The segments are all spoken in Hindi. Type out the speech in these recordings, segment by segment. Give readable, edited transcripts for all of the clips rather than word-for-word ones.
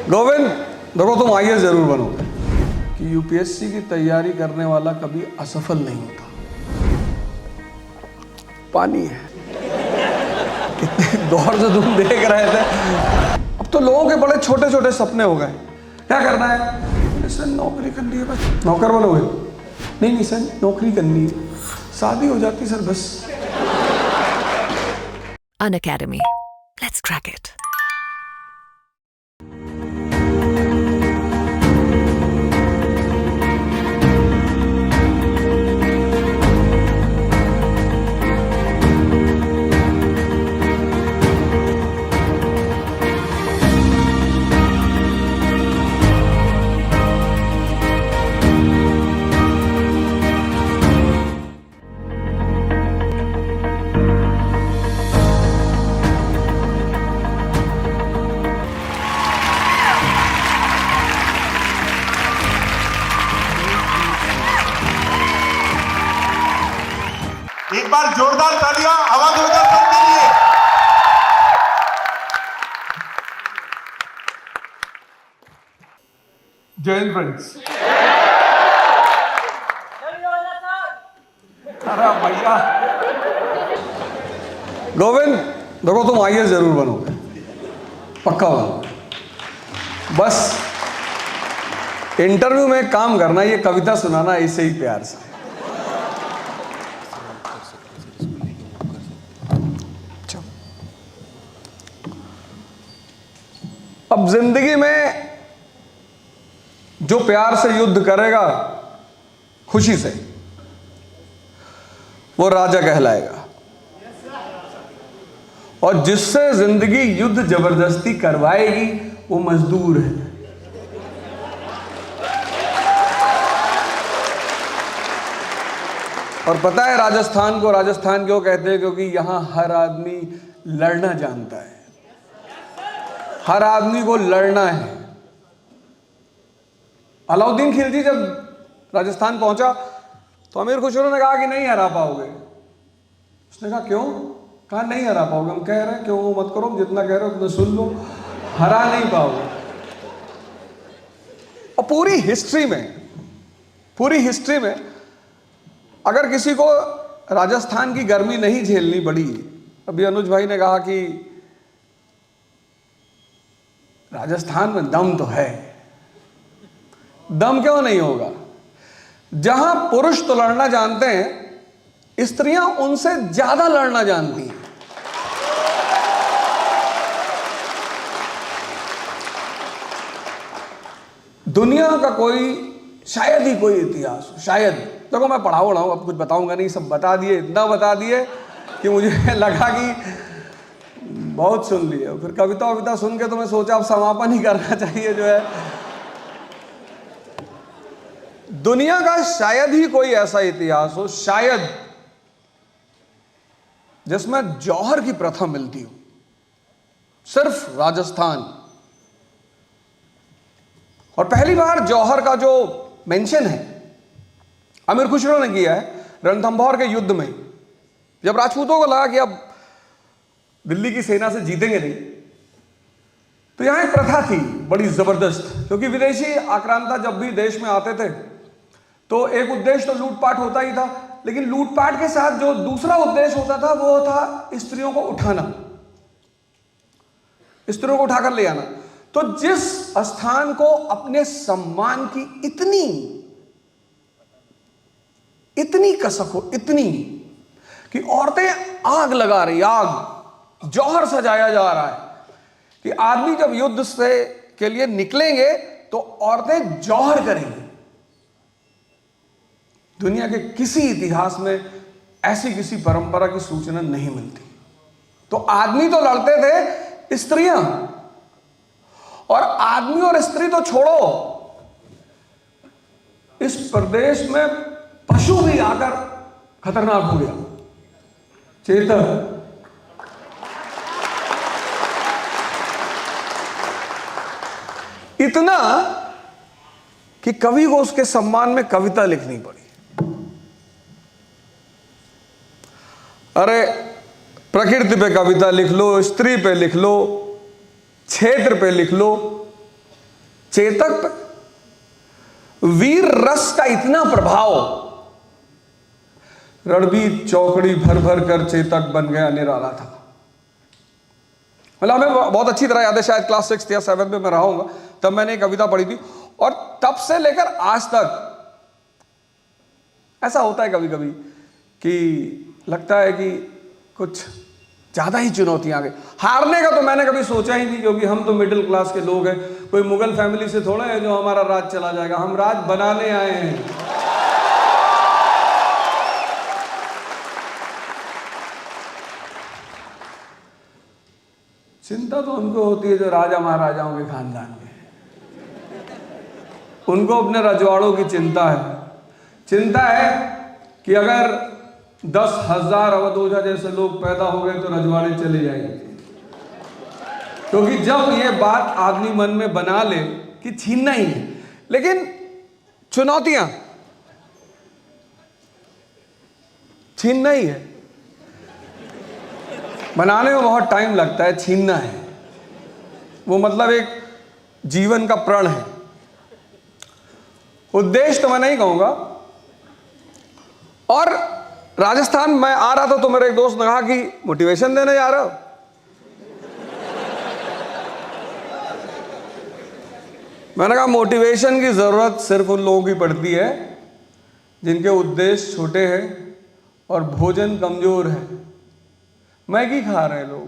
गोविंद देखो, तुम आईएएस जरूर बनोगे कि यूपीएससी की तैयारी करने वाला कभी असफल नहीं होता। पानी है, कितने दौर से तुम देख रहे थे। अब तो लोगों के बड़े छोटे छोटे सपने हो गए। क्या करना है सर? नौकरी करनी है बस। नौकर बनोगे? नहीं सर, नौकरी करनी है, शादी हो जाती सर बस। Unacademy. Let's crack it. एक बार जोरदार तालियां आवाज होकर सबके लिए। जय हिंद फ्रेंड्स। अरे भैया गोविंद देखो, तुम आईएएस जरूर बनोगे, पक्का बनोगे। बस इंटरव्यू में काम करना, ये कविता सुनाना ऐसे ही प्यार से। अब जिंदगी में जो प्यार से युद्ध करेगा खुशी से, वो राजा कहलाएगा। और जिससे जिंदगी युद्ध जबरदस्ती करवाएगी वो मजदूर है। और पता है राजस्थान को राजस्थान क्यों कहते हैं? क्योंकि यहां हर आदमी लड़ना जानता है, हर आदमी को लड़ना है। अलाउद्दीन खिलजी जब राजस्थान पहुंचा तो अमीर खुसरो ने कहा कि नहीं हरा पाओगे। उसने कहा क्यों? कहा नहीं हरा पाओगे। हम कह रहे हैं क्यों मत करो, जितना कह रहे हो उतना सुन लो, हरा नहीं पाओगे। और पूरी हिस्ट्री में अगर किसी को राजस्थान की गर्मी नहीं झेलनी पड़ी, अभी अनुज भाई ने कहा कि राजस्थान में दम तो है। दम क्यों नहीं होगा? जहां पुरुष तो लड़ना जानते हैं, स्त्रियां उनसे ज्यादा लड़ना जानती हैं। दुनिया का शायद ही कोई इतिहास, शायद, देखो मैं पढ़ा हूं, अब कुछ बताऊंगा नहीं, सब बता दिए, इतना बता दिए कि मुझे लगा कि बहुत सुन लिए। फिर कविता सुन के तो मैं सोचा अब समापन ही करना चाहिए जो है। दुनिया का शायद ही कोई ऐसा इतिहास हो, शायद, जिसमें जौहर की प्रथा मिलती हो। सिर्फ राजस्थान। और पहली बार जौहर का जो मेंशन है अमीर खुसरो ने किया है रणथंभौर के युद्ध में। जब राजपूतों को लगा कि अब दिल्ली की सेना से जीतेंगे नहीं, तो यहां एक प्रथा थी बड़ी जबरदस्त। क्योंकि विदेशी आक्रांता जब भी देश में आते थे तो एक उद्देश्य तो लूटपाट होता ही था, लेकिन लूटपाट के साथ जो दूसरा उद्देश्य होता था वो था स्त्रियों को उठाना, स्त्रियों को उठाकर ले आना। तो जिस स्थान को अपने सम्मान की इतनी कसक हो, इतनी कि औरतें आग लगा रही, आग, जौहर सजाया जा रहा है कि आदमी जब युद्ध के लिए निकलेंगे तो औरतें जौहर करेंगी। दुनिया के किसी इतिहास में ऐसी किसी परंपरा की सूचना नहीं मिलती। तो आदमी तो लड़ते थे, स्त्रियां, और आदमी और स्त्री तो छोड़ो, इस प्रदेश में पशु भी आकर खतरनाक हो गया। चेतन, इतना कि कवि को उसके सम्मान में कविता लिखनी पड़ी। अरे प्रकृति पे कविता लिख लो, स्त्री पे लिख लो, क्षेत्र पे लिख लो, चेतक पे वीर रस का इतना प्रभाव, रणबीर चौकड़ी भर भर कर चेतक बन गया निराला था। मतलब हमें बहुत अच्छी तरह याद है, शायद क्लास 6 या 7 में मैं रहा हूंगा, तब मैंने एक कविता पढ़ी थी, और तब से लेकर आज तक ऐसा होता है कभी कभी कि लगता है कि कुछ ज्यादा ही चुनौतियां आ गई। हारने का तो मैंने कभी सोचा ही नहीं, क्योंकि हम तो मिडिल क्लास के लोग हैं, कोई मुगल फैमिली से थोड़ा है जो हमारा राज चला जाएगा, हम राज बनाने आए हैं। चिंता तो उनको होती है जो राजा महाराजाओं के खानदान में, उनको अपने रजवाड़ों की चिंता है। चिंता है कि अगर 10,000 अवधूजा जैसे लोग पैदा हो गए तो रजवाड़े चले जाएंगे, क्योंकि जब ये बात आदमी मन में बना ले कि छीनना ही है। लेकिन चुनौतियां छीनना ही है, बनाने में बहुत टाइम लगता है, छीनना है वो मतलब एक जीवन का प्रण है। उद्देश्य तो मैं नहीं कहूंगा। और राजस्थान में आ रहा था तो मेरे एक दोस्त ने कहा कि मोटिवेशन देने जा रहा हो। मैंने कहा मोटिवेशन की जरूरत सिर्फ उन लोगों की पड़ती है जिनके उद्देश्य छोटे हैं और भोजन कमजोर है। मैगी खा रहे लोग,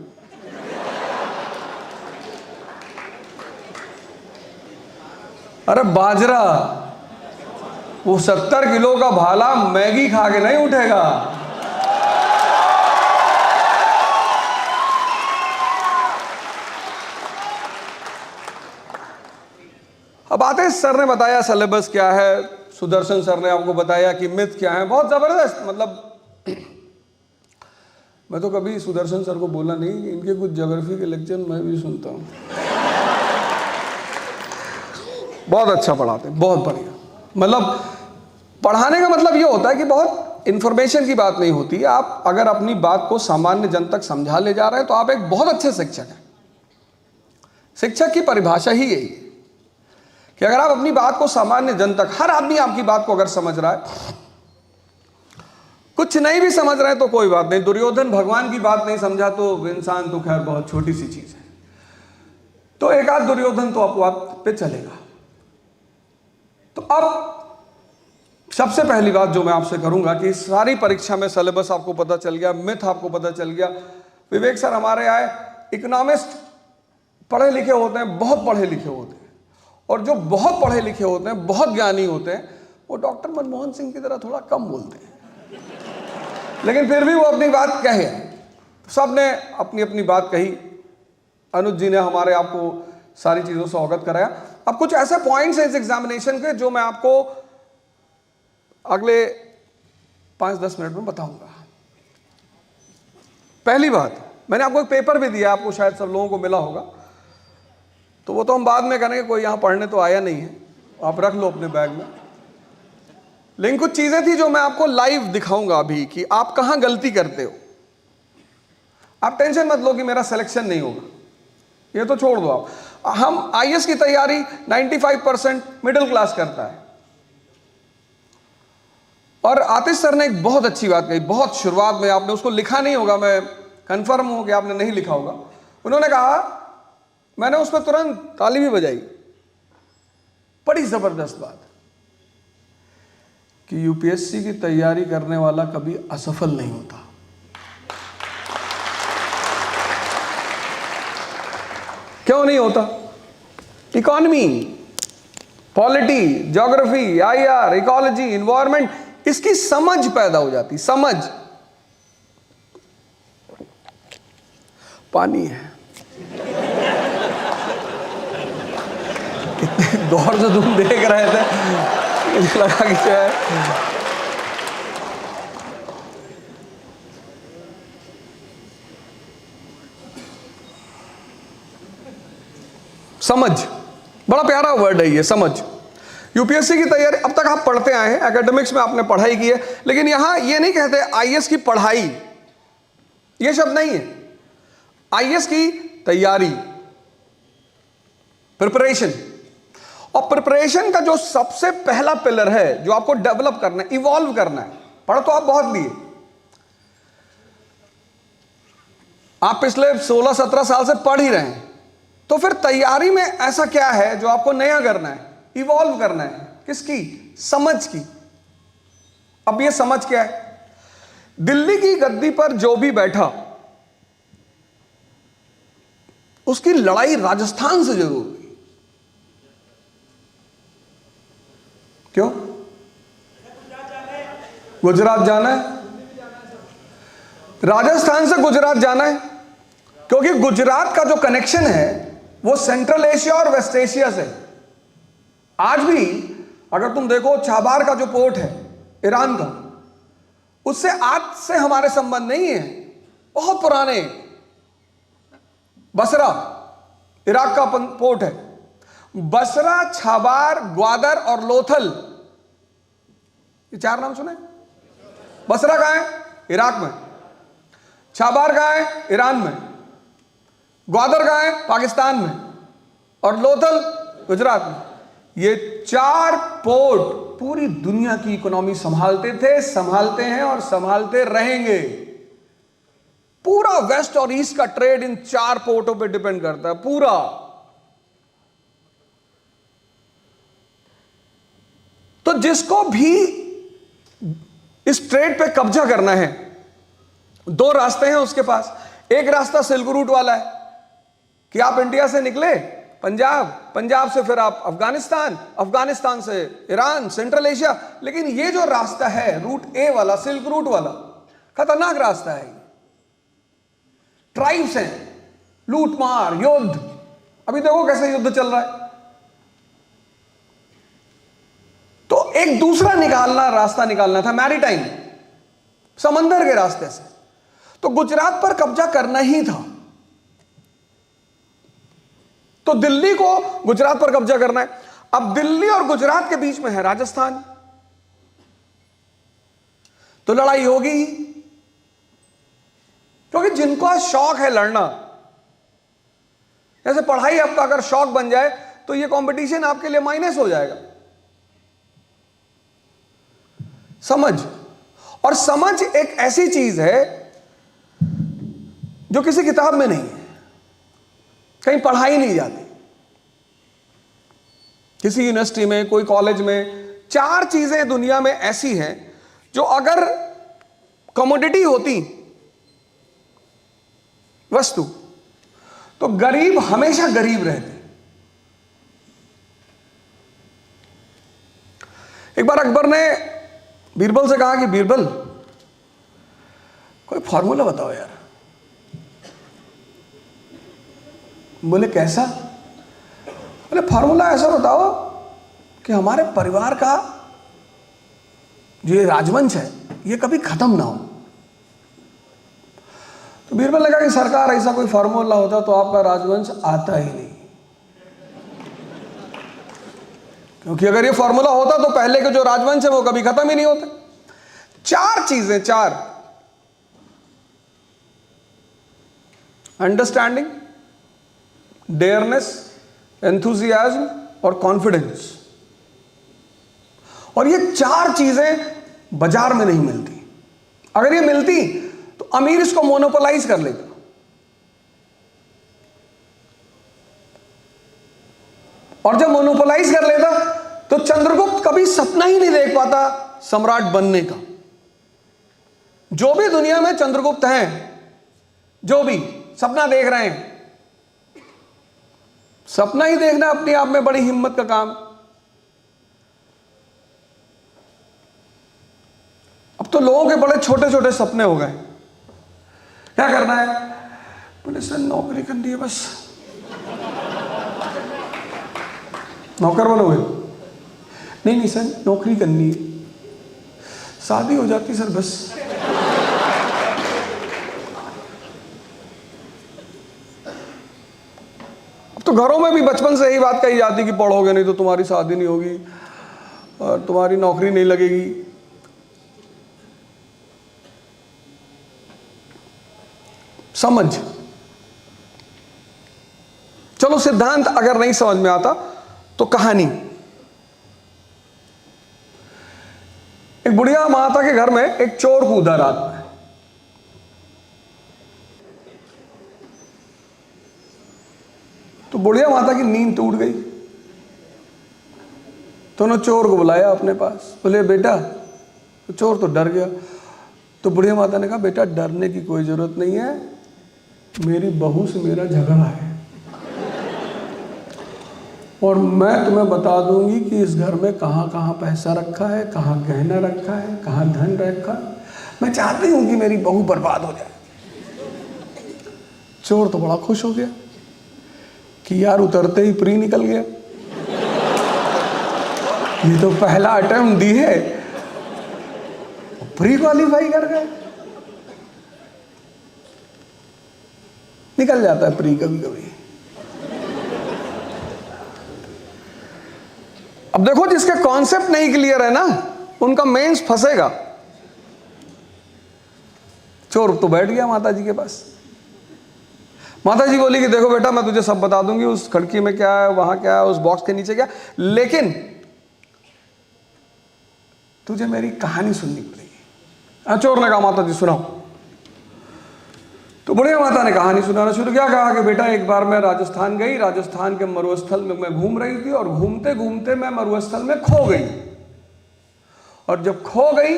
अरे बाजरा, वो 70 किलो का भाला मैगी खा के नहीं उठेगा। अब आते सर ने बताया सिलेबस क्या है, सुदर्शन सर ने आपको बताया कि मिथ क्या है, बहुत जबरदस्त। मतलब मैं तो कभी सुदर्शन सर को बोला नहीं, इनके कुछ ज्योग्राफी के लेक्चर मैं भी सुनता हूँ, बहुत अच्छा पढ़ाते हैं, बहुत बढ़िया। मतलब पढ़ाने का मतलब ये होता है कि बहुत इंफॉर्मेशन की बात नहीं होती है। आप अगर अपनी बात को सामान्य जन तक समझा ले जा रहे हैं तो आप एक बहुत अच्छे शिक्षक हैं। शिक्षक की परिभाषा ही यही है कि अगर आप अपनी बात को सामान्य जन तक, हर आदमी आपकी बात को अगर समझ रहा है, कुछ नहीं भी समझ रहे हैं तो कोई बात नहीं। दुर्योधन भगवान की बात नहीं समझा तो इंसान तो खैर बहुत छोटी सी चीज है, तो एक आध दुर्योधन तो अपवाद पे चलेगा। तो अब सबसे पहली बात जो मैं आपसे करूंगा कि सारी परीक्षा में सिलेबस आपको पता चल गया, मिथ आपको पता चल गया। विवेक सर हमारे आए, इकोनॉमिस्ट पढ़े लिखे होते हैं, बहुत पढ़े लिखे होते हैं, और जो बहुत पढ़े लिखे होते हैं, बहुत ज्ञानी होते हैं, वो डॉक्टर मनमोहन सिंह की तरह थोड़ा कम बोलते हैं, लेकिन फिर भी वो अपनी बात कहे। सब ने अपनी अपनी बात कही। अनुज जी ने हमारे आपको सारी चीजों से अवगत कराया। अब कुछ ऐसे पॉइंट्स हैं इस एग्जामिनेशन के जो मैं आपको अगले 5-10 मिनट में बताऊंगा। पहली बात, मैंने आपको एक पेपर भी दिया, आपको शायद सब लोगों को मिला होगा, तो वो तो हम बाद में करेंगे, कोई यहां पढ़ने तो आया नहीं है, आप रख लो अपने बैग में। लेकिन कुछ चीजें थी जो मैं आपको लाइव दिखाऊंगा अभी कि आप कहां गलती करते हो। आप टेंशन मत लो कि मेरा सिलेक्शन नहीं होगा, ये तो छोड़ दो आप। हम आईएएस की तैयारी 95% मिडिल क्लास करता है। और आतिश सर ने एक बहुत अच्छी बात कही, बहुत शुरुआत में, आपने उसको लिखा नहीं होगा, मैं कंफर्म हूं कि आपने नहीं लिखा होगा। उन्होंने कहा, मैंने उस पर तुरंत ताली भी बजाई, बड़ी जबरदस्त बात, कि यूपीएससी की तैयारी करने वाला कभी असफल नहीं होता। क्यों नहीं होता? Economy, polity, geography, IR, ecology, environment, इसकी समझ पैदा हो जाती। समझ, पानी है, इतने गौर से तुम देख रहे थे, मुझे लगा कि क्या है। समझ, बड़ा प्यारा वर्ड है ये, समझ। यूपीएससी की तैयारी अब तक आप पढ़ते आए हैं, एकेडमिक्स में आपने पढ़ाई की है, लेकिन यहां ये नहीं कहते आईएएस की पढ़ाई, ये शब्द नहीं है। आईएएस की तैयारी, प्रिपरेशन। और प्रिपरेशन का जो सबसे पहला पिलर है जो आपको डेवलप करना है, इवॉल्व करना है, पढ़ तो आप बहुत लिए, आप पिछले 16-17 साल से पढ़ ही रहे हैं, तो फिर तैयारी में ऐसा क्या है जो आपको नया करना है, इवॉल्व करना है, किसकी? समझ की। अब ये समझ क्या है? दिल्ली की गद्दी पर जो भी बैठा उसकी लड़ाई राजस्थान से जरूर हुई। क्यों? गुजरात जाना है, राजस्थान से गुजरात जाना है, क्योंकि गुजरात का जो कनेक्शन है वो सेंट्रल एशिया और वेस्ट एशिया से। आज भी अगर तुम देखो चाबार का जो पोर्ट है ईरान का, उससे आज से हमारे संबंध नहीं है, बहुत पुराने। बसरा इराक का पोर्ट है, बसरा, छाबार, ग्वादर और लोथल, ये 4 नाम सुने? बसरा कहां है? इराक में। छाबार कहां है? ईरान में। ग्वादर कहां है? पाकिस्तान में। और लोथल गुजरात में। ये 4 पोर्ट पूरी दुनिया की इकोनॉमी संभालते थे, संभालते हैं और संभालते रहेंगे। पूरा वेस्ट और ईस्ट का ट्रेड इन 4 पोर्टों पे डिपेंड करता है, पूरा। तो जिसको भी इस ट्रेड पे कब्जा करना है, 2 रास्ते हैं उसके पास। एक रास्ता सिल्क रूट वाला है कि आप इंडिया से निकले पंजाब, पंजाब से फिर आप अफगानिस्तान, अफगानिस्तान से ईरान, सेंट्रल एशिया। लेकिन ये जो रास्ता है रूट ए वाला, सिल्क रूट वाला, खतरनाक रास्ता है। ट्राइब्स हैं, लूटमार, युद्ध। अभी देखो कैसे युद्ध चल रहा है। तो एक दूसरा रास्ता निकालना था, मैरीटाइम, समंदर के रास्ते से। तो गुजरात पर कब्जा करना ही था। तो दिल्ली को गुजरात पर कब्जा करना है। अब दिल्ली और गुजरात के बीच में है राजस्थान, तो लड़ाई होगी, क्योंकि जिनको शौक है लड़ना, जैसे पढ़ाई आपका अगर शौक बन जाए तो ये कंपटीशन आपके लिए माइनस हो जाएगा। समझ, और समझ एक ऐसी चीज है जो किसी किताब में नहीं है, कहीं पढ़ाई नहीं जाती। किसी यूनिवर्सिटी में, कोई कॉलेज में 4 चीजें दुनिया में ऐसी हैं जो अगर कमोडिटी होती, वस्तु, तो गरीब हमेशा गरीब रहते। एक बार अकबर ने बीरबल से कहा कि बीरबल कोई फॉर्मूला बताओ यार। बोले कैसा? बोले फॉर्मूला ऐसा बताओ कि हमारे परिवार का जो ये राजवंश है ये कभी खत्म ना हो। तो बीरबल ने कहा कि सरकार ऐसा कोई फॉर्मूला होता तो आपका राजवंश आता ही नहीं, क्योंकि अगर ये फॉर्मूला होता तो पहले के जो राजवंश है वो कभी खत्म ही नहीं होते। 4 चीजें, 4: अंडरस्टैंडिंग, डेयरनेस, एंथुजियाज्म और कॉन्फिडेंस। और ये 4 चीजें बाजार में नहीं मिलती। अगर ये मिलती तो अमीर इसको मोनोपोलाइज कर लेता। और जब मोनोपोलाइज कर लेता तो चंद्रगुप्त कभी सपना ही नहीं देख पाता सम्राट बनने का। जो भी दुनिया में चंद्रगुप्त हैं, जो भी सपना देख रहे हैं, सपना ही देखना अपने आप में बड़ी हिम्मत का काम। अब तो लोगों के बड़े छोटे छोटे सपने हो गए। क्या करना है? बोले सर नौकरी करनी है बस। नौकर बनोगे? नहीं नहीं सर नौकरी करनी है। शादी हो जाती सर बस। अब तो घरों में भी बचपन से यही बात कही जाती कि पढ़ोगे नहीं तो तुम्हारी शादी नहीं होगी और तुम्हारी नौकरी नहीं लगेगी। समझ, चलो सिद्धांत अगर नहीं समझ में आता तो कहानी, एक बुढ़िया माता के घर में एक चोर कूदा रात में। तो बुढ़िया माता की नींद टूट गई, तो उन्होंने चोर को बुलाया अपने पास, बोले बेटा। तो चोर तो डर गया। तो बुढ़िया माता ने कहा बेटा डरने की कोई जरूरत नहीं है, मेरी बहू से मेरा झगड़ा है और मैं तुम्हें बता दूंगी कि इस घर में कहाँ कहाँ पैसा रखा है, कहाँ गहना रखा है, कहाँ धन रखा है। मैं चाहती हूं कि मेरी बहू बर्बाद हो जाए। चोर तो बड़ा खुश हो गया कि यार उतरते ही प्री निकल गया, ये तो पहला अटेम्प्ट दी है, प्री क्वालिफाई कर गए। निकल जाता है प्री कभी कभी। अब देखो जिसके कॉन्सेप्ट नहीं क्लियर है ना, उनका मेंस फंसेगा। चोर तो बैठ गया माता जी के पास। माता जी बोली कि देखो बेटा मैं तुझे सब बता दूंगी, उस खिड़की में क्या है, वहां क्या है, उस बॉक्स के नीचे क्या, लेकिन तुझे मेरी कहानी सुननी पड़ेगी। चोर ने कहा माता जी सुनाओ। तो बुढ़िया माता ने कहानी सुनाना शुरू किया। कहा कि बेटा एक बार मैं राजस्थान गई, राजस्थान के मरुस्थल में मैं घूम रही थी और घूमते घूमते मैं मरुस्थल में खो गई। और जब खो गई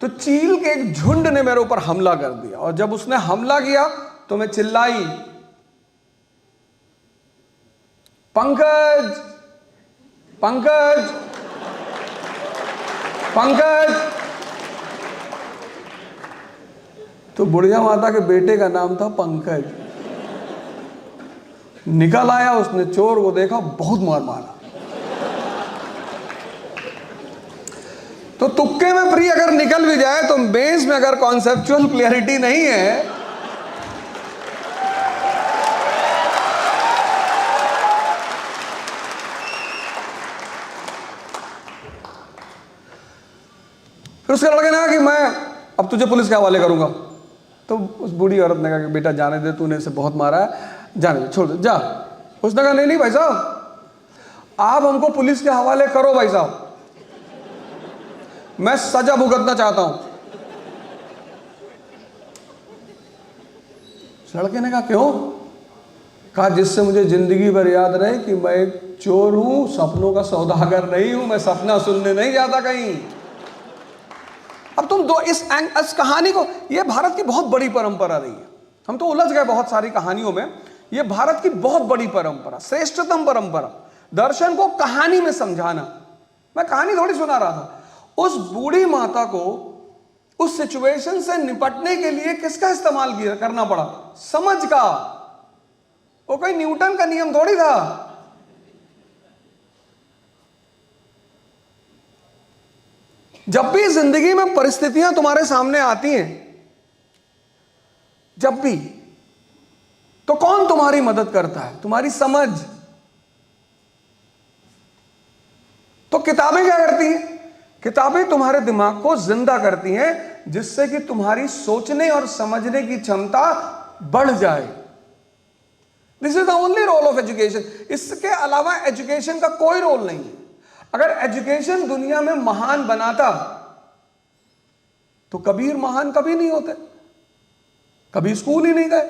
तो चील के एक झुंड ने मेरे ऊपर हमला कर दिया, और जब उसने हमला किया तो मैं चिल्लाई पंकज पंकज पंकज। तो बुढ़िया माता के बेटे का नाम था पंकज। निकल आया, उसने चोर को देखा, बहुत मार मारा। तो तुक्के में प्री अगर निकल भी जाए तो बेस में अगर कॉन्सेप्चुअल क्लियरिटी नहीं है फिर उसके लड़के ने कहा कि मैं अब तुझे पुलिस के हवाले करूंगा। तो उस बूढ़ी औरत ने कहा कि बेटा जाने दे, तूने इसे बहुत मारा है, जाने दे, छोड़ दे, जा। उसने कहा नहीं नहीं भाई साहब, आप हमको पुलिस के हवाले करो भाई साहब, मैं सजा भुगतना चाहता हूं। लड़के ने कहा क्यों? कहा जिससे मुझे जिंदगी भर याद रहे कि मैं एक चोर हूं, सपनों का सौदागर नहीं हूं, मैं सपना सुनने नहीं जाता कहीं। अब तुम दो इस कहानी को, यह भारत की बहुत बड़ी परंपरा रही है। हम तो उलझ गए बहुत सारी कहानियों में। यह भारत की बहुत बड़ी परंपरा, श्रेष्ठतम परंपरा, दर्शन को कहानी में समझाना। मैं कहानी थोड़ी सुना रहा था। उस बूढ़ी माता को उस सिचुएशन से निपटने के लिए किसका इस्तेमाल किया करना पड़ा? समझ का। वो कोई न्यूटन का नियम थोड़ी था। जब भी जिंदगी में परिस्थितियां तुम्हारे सामने आती हैं, जब भी, तो कौन तुम्हारी मदद करता है? तुम्हारी समझ। तो किताबें क्या करती हैं? किताबें तुम्हारे दिमाग को जिंदा करती हैं, जिससे कि तुम्हारी सोचने और समझने की क्षमता बढ़ जाए। This is the only role of education. इसके अलावा एजुकेशन का कोई रोल नहीं है। अगर एजुकेशन दुनिया में महान बनाता तो कबीर महान कभी नहीं होते, कभी स्कूल ही नहीं गए।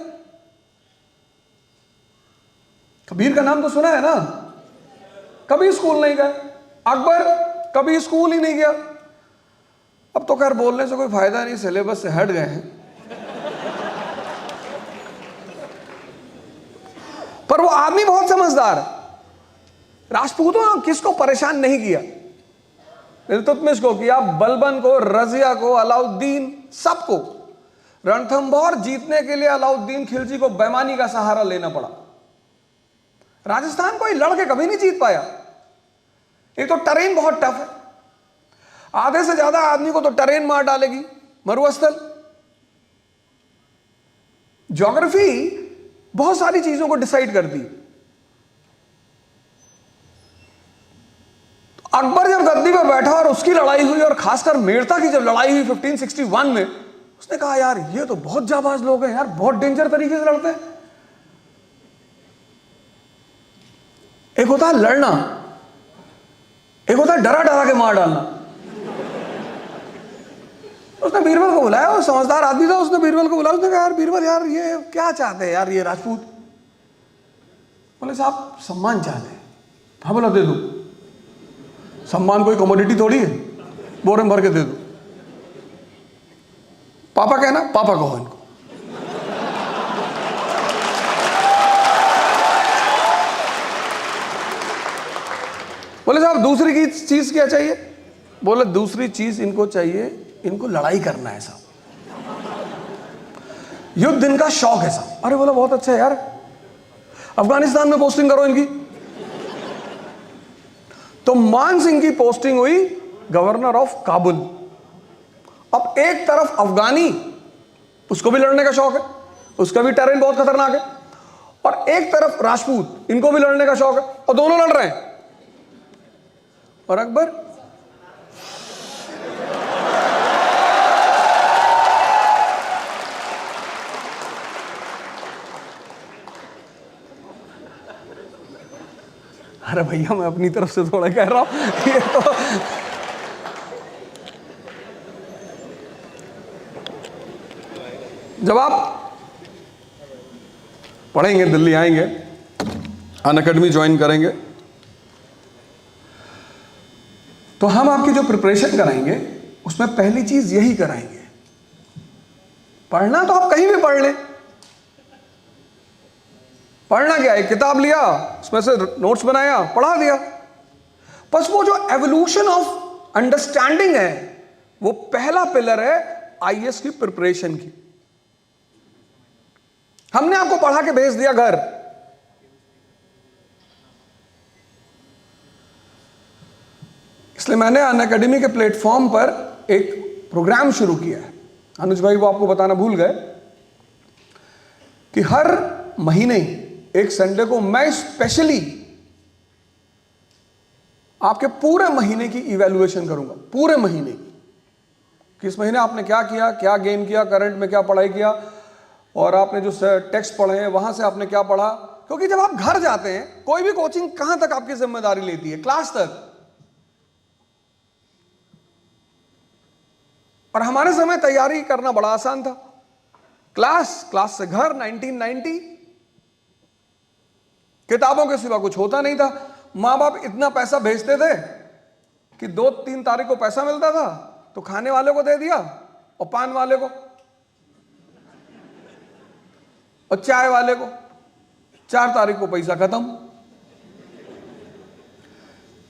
कबीर का नाम तो सुना है ना, कभी स्कूल नहीं गए। अकबर कभी स्कूल ही नहीं गया। अब तो खैर बोलने से कोई फायदा नहीं, सिलेबस से हट गए हैं। पर वो आदमी बहुत समझदार। राजपूतों ने किसको परेशान नहीं किया? इल्तुतमिश को किया, बलबन को, रजिया को, अलाउद्दीन, सबको। रणथंभौर जीतने के लिए अलाउद्दीन खिलजी को बेईमानी का सहारा लेना पड़ा। राजस्थान कोई लड़के कभी नहीं जीत पाया। एक तो टरेन बहुत टफ है, आधे से ज्यादा आदमी को तो टरेन मार डालेगी, मरुस्थल। ज्योग्राफी बहुत सारी चीजों को डिसाइड करती है। तो अकबर जब गद्दी पर बैठा और उसकी लड़ाई हुई, और खासकर मेड़ता की जब लड़ाई हुई 1561 में, उसने कहा यार ये तो बहुत जाबाज लोग हैं यार, बहुत डेंजर तरीके से लड़ते हैं। एक होता है लड़ना, एक होता है डरा डरा के मार डालना। उसने बीरबल को बुलाया, वो समझदार आदमी था, उसने बीरबल को बुलाया। उसने कहा यार बीरबल, यार ये क्या चाहते हैं यार ये राजपूत? बोले साहब सम्मान चाहते हैं। हाँ बोला दे दो। सम्मान कोई कमोडिटी थोड़ी है, बोरे में भर के दे दो। पापा कहना, पापा कहो इनको। बोले साहब दूसरी की चीज क्या चाहिए? बोले दूसरी चीज इनको चाहिए, इनको लड़ाई करना है साहब, युद्ध इनका शौक है साहब। अरे बोला बहुत अच्छा है यार, अफगानिस्तान में पोस्टिंग करो इनकी। तो मान सिंह की पोस्टिंग हुई गवर्नर ऑफ काबुल। अब एक तरफ अफगानी, उसको भी लड़ने का शौक है, उसका भी टेरेन बहुत खतरनाक है, और एक तरफ राजपूत, इनको भी लड़ने का शौक है, और दोनों लड़ रहे हैं। और अकबर अरे भैया मैं अपनी तरफ से थोड़ा कह रहा हूं, ये तो जब आप पढ़ेंगे, दिल्ली आएंगे, अनअकैडमी ज्वाइन करेंगे, तो हम आपकी जो प्रिपरेशन कराएंगे उसमें पहली चीज यही कराएंगे। पढ़ना तो आप कहीं भी पढ़ लें, पढ़ना क्या है, किताब लिया, उसमें से नोट्स बनाया, पढ़ा दिया। बस वो जो एवोल्यूशन ऑफ अंडरस्टैंडिंग है, वो पहला पिलर है आईएएस की प्रिपरेशन की। हमने आपको पढ़ा के भेज दिया घर, इसलिए मैंने अनअकैडमी के प्लेटफॉर्म पर एक प्रोग्राम शुरू किया है। अनुज भाई वो आपको बताना भूल गए कि हर महीने एक संडे को मैं स्पेशली आपके पूरे महीने की इवैल्यूएशन करूंगा, पूरे महीने की, कि इस महीने आपने क्या किया, क्या गेन किया, करंट में क्या पढ़ाई किया, और आपने जो टेक्स्ट पढ़े हैं वहां से आपने क्या पढ़ा। क्योंकि जब आप घर जाते हैं, कोई भी कोचिंग कहां तक आपकी जिम्मेदारी लेती है, क्लास तक। और हमारे समय तैयारी करना बड़ा आसान था, क्लास से घर। 1990 किताबों के सिवा कुछ होता नहीं था। मां बाप इतना पैसा भेजते थे कि 2-3 तारीख को पैसा मिलता था तो खाने वाले को दे दिया, और पान वाले को, और चाय वाले को। 4 तारीख को पैसा खत्म।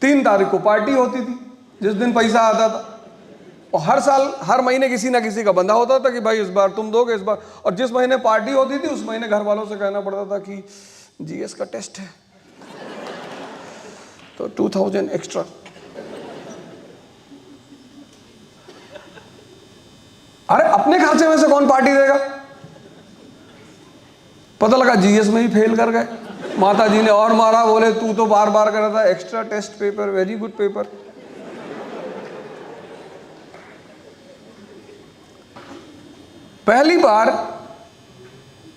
3 तारीख को पार्टी होती थी जिस दिन पैसा आता था, और हर साल हर महीने किसी ना किसी का बंधा होता था कि भाई इस बार तुम दोगे, इस बार। और जिस महीने पार्टी होती थी उस महीने घर वालों से कहना पड़ता था कि जीएस का टेस्ट है तो 2000 एक्स्ट्रा। अरे अपने खर्चे में से कौन पार्टी देगा? पता लगा जीएस में ही फेल कर गए, माता जी ने और मारा, बोले तू तो बार बार कर रहा था, extra test paper, very good paper. पहली बार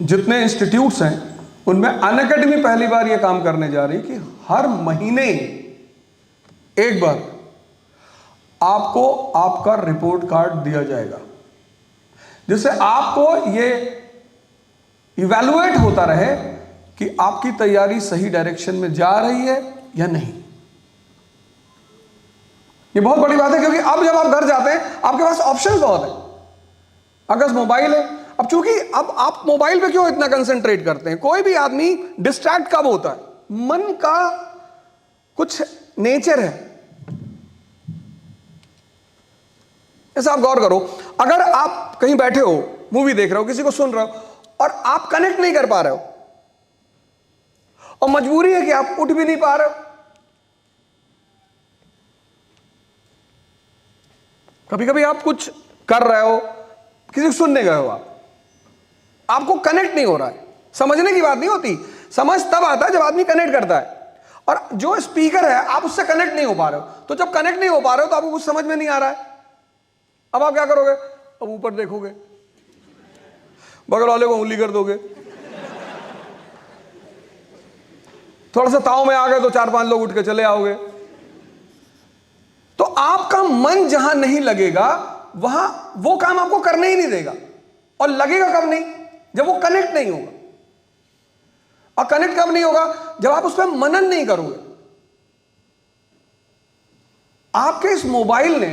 जितने इंस्टीट्यूट्स हैं उनमें अनअकैडमी पहली बार यह काम करने जा रही कि हर महीने एक बार आपको आपका रिपोर्ट कार्ड दिया जाएगा, जिससे आपको यह इवैल्यूएट होता रहे कि आपकी तैयारी सही डायरेक्शन में जा रही है या नहीं। यह बहुत बड़ी बात है, क्योंकि अब जब आप घर जाते हैं आपके पास ऑप्शंस बहुत हैं। अगर मोबाइल है, अब चूंकि अब आप मोबाइल पे क्यों इतना कंसंट्रेट करते हैं? कोई भी आदमी डिस्ट्रैक्ट कब होता है? मन का कुछ नेचर है। ऐसा आप गौर करो, अगर आप कहीं बैठे हो, मूवी देख रहे हो, किसी को सुन रहे हो, और आप कनेक्ट नहीं कर पा रहे हो, और मजबूरी है कि आप उठ भी नहीं पा रहे हो, कभी कभी आप कुछ कर रहे हो, किसी को सुनने गए हो, आपको कनेक्ट नहीं हो रहा है। समझने की बात नहीं होती, समझ तब आता है जब आदमी कनेक्ट करता है। और जो स्पीकर है आप उससे कनेक्ट नहीं हो पा रहे हो, तो जब कनेक्ट नहीं हो पा रहे हो तो आपको कुछ समझ में नहीं आ रहा है। अब आप क्या करोगे? अब ऊपर देखोगे, बगल वाले को उंगली कर दोगे, थोड़ा सा ताव में आ गए तो 4-5 लोग उठ के चले आओगे। आपका मन जहां नहीं लगेगा वहां वो काम आपको करने ही नहीं देगा। और लगेगा कब नहीं? जब वो कनेक्ट नहीं होगा। और कनेक्ट कब नहीं होगा? जब आप उस पर मनन नहीं करोगे। आपके इस मोबाइल ने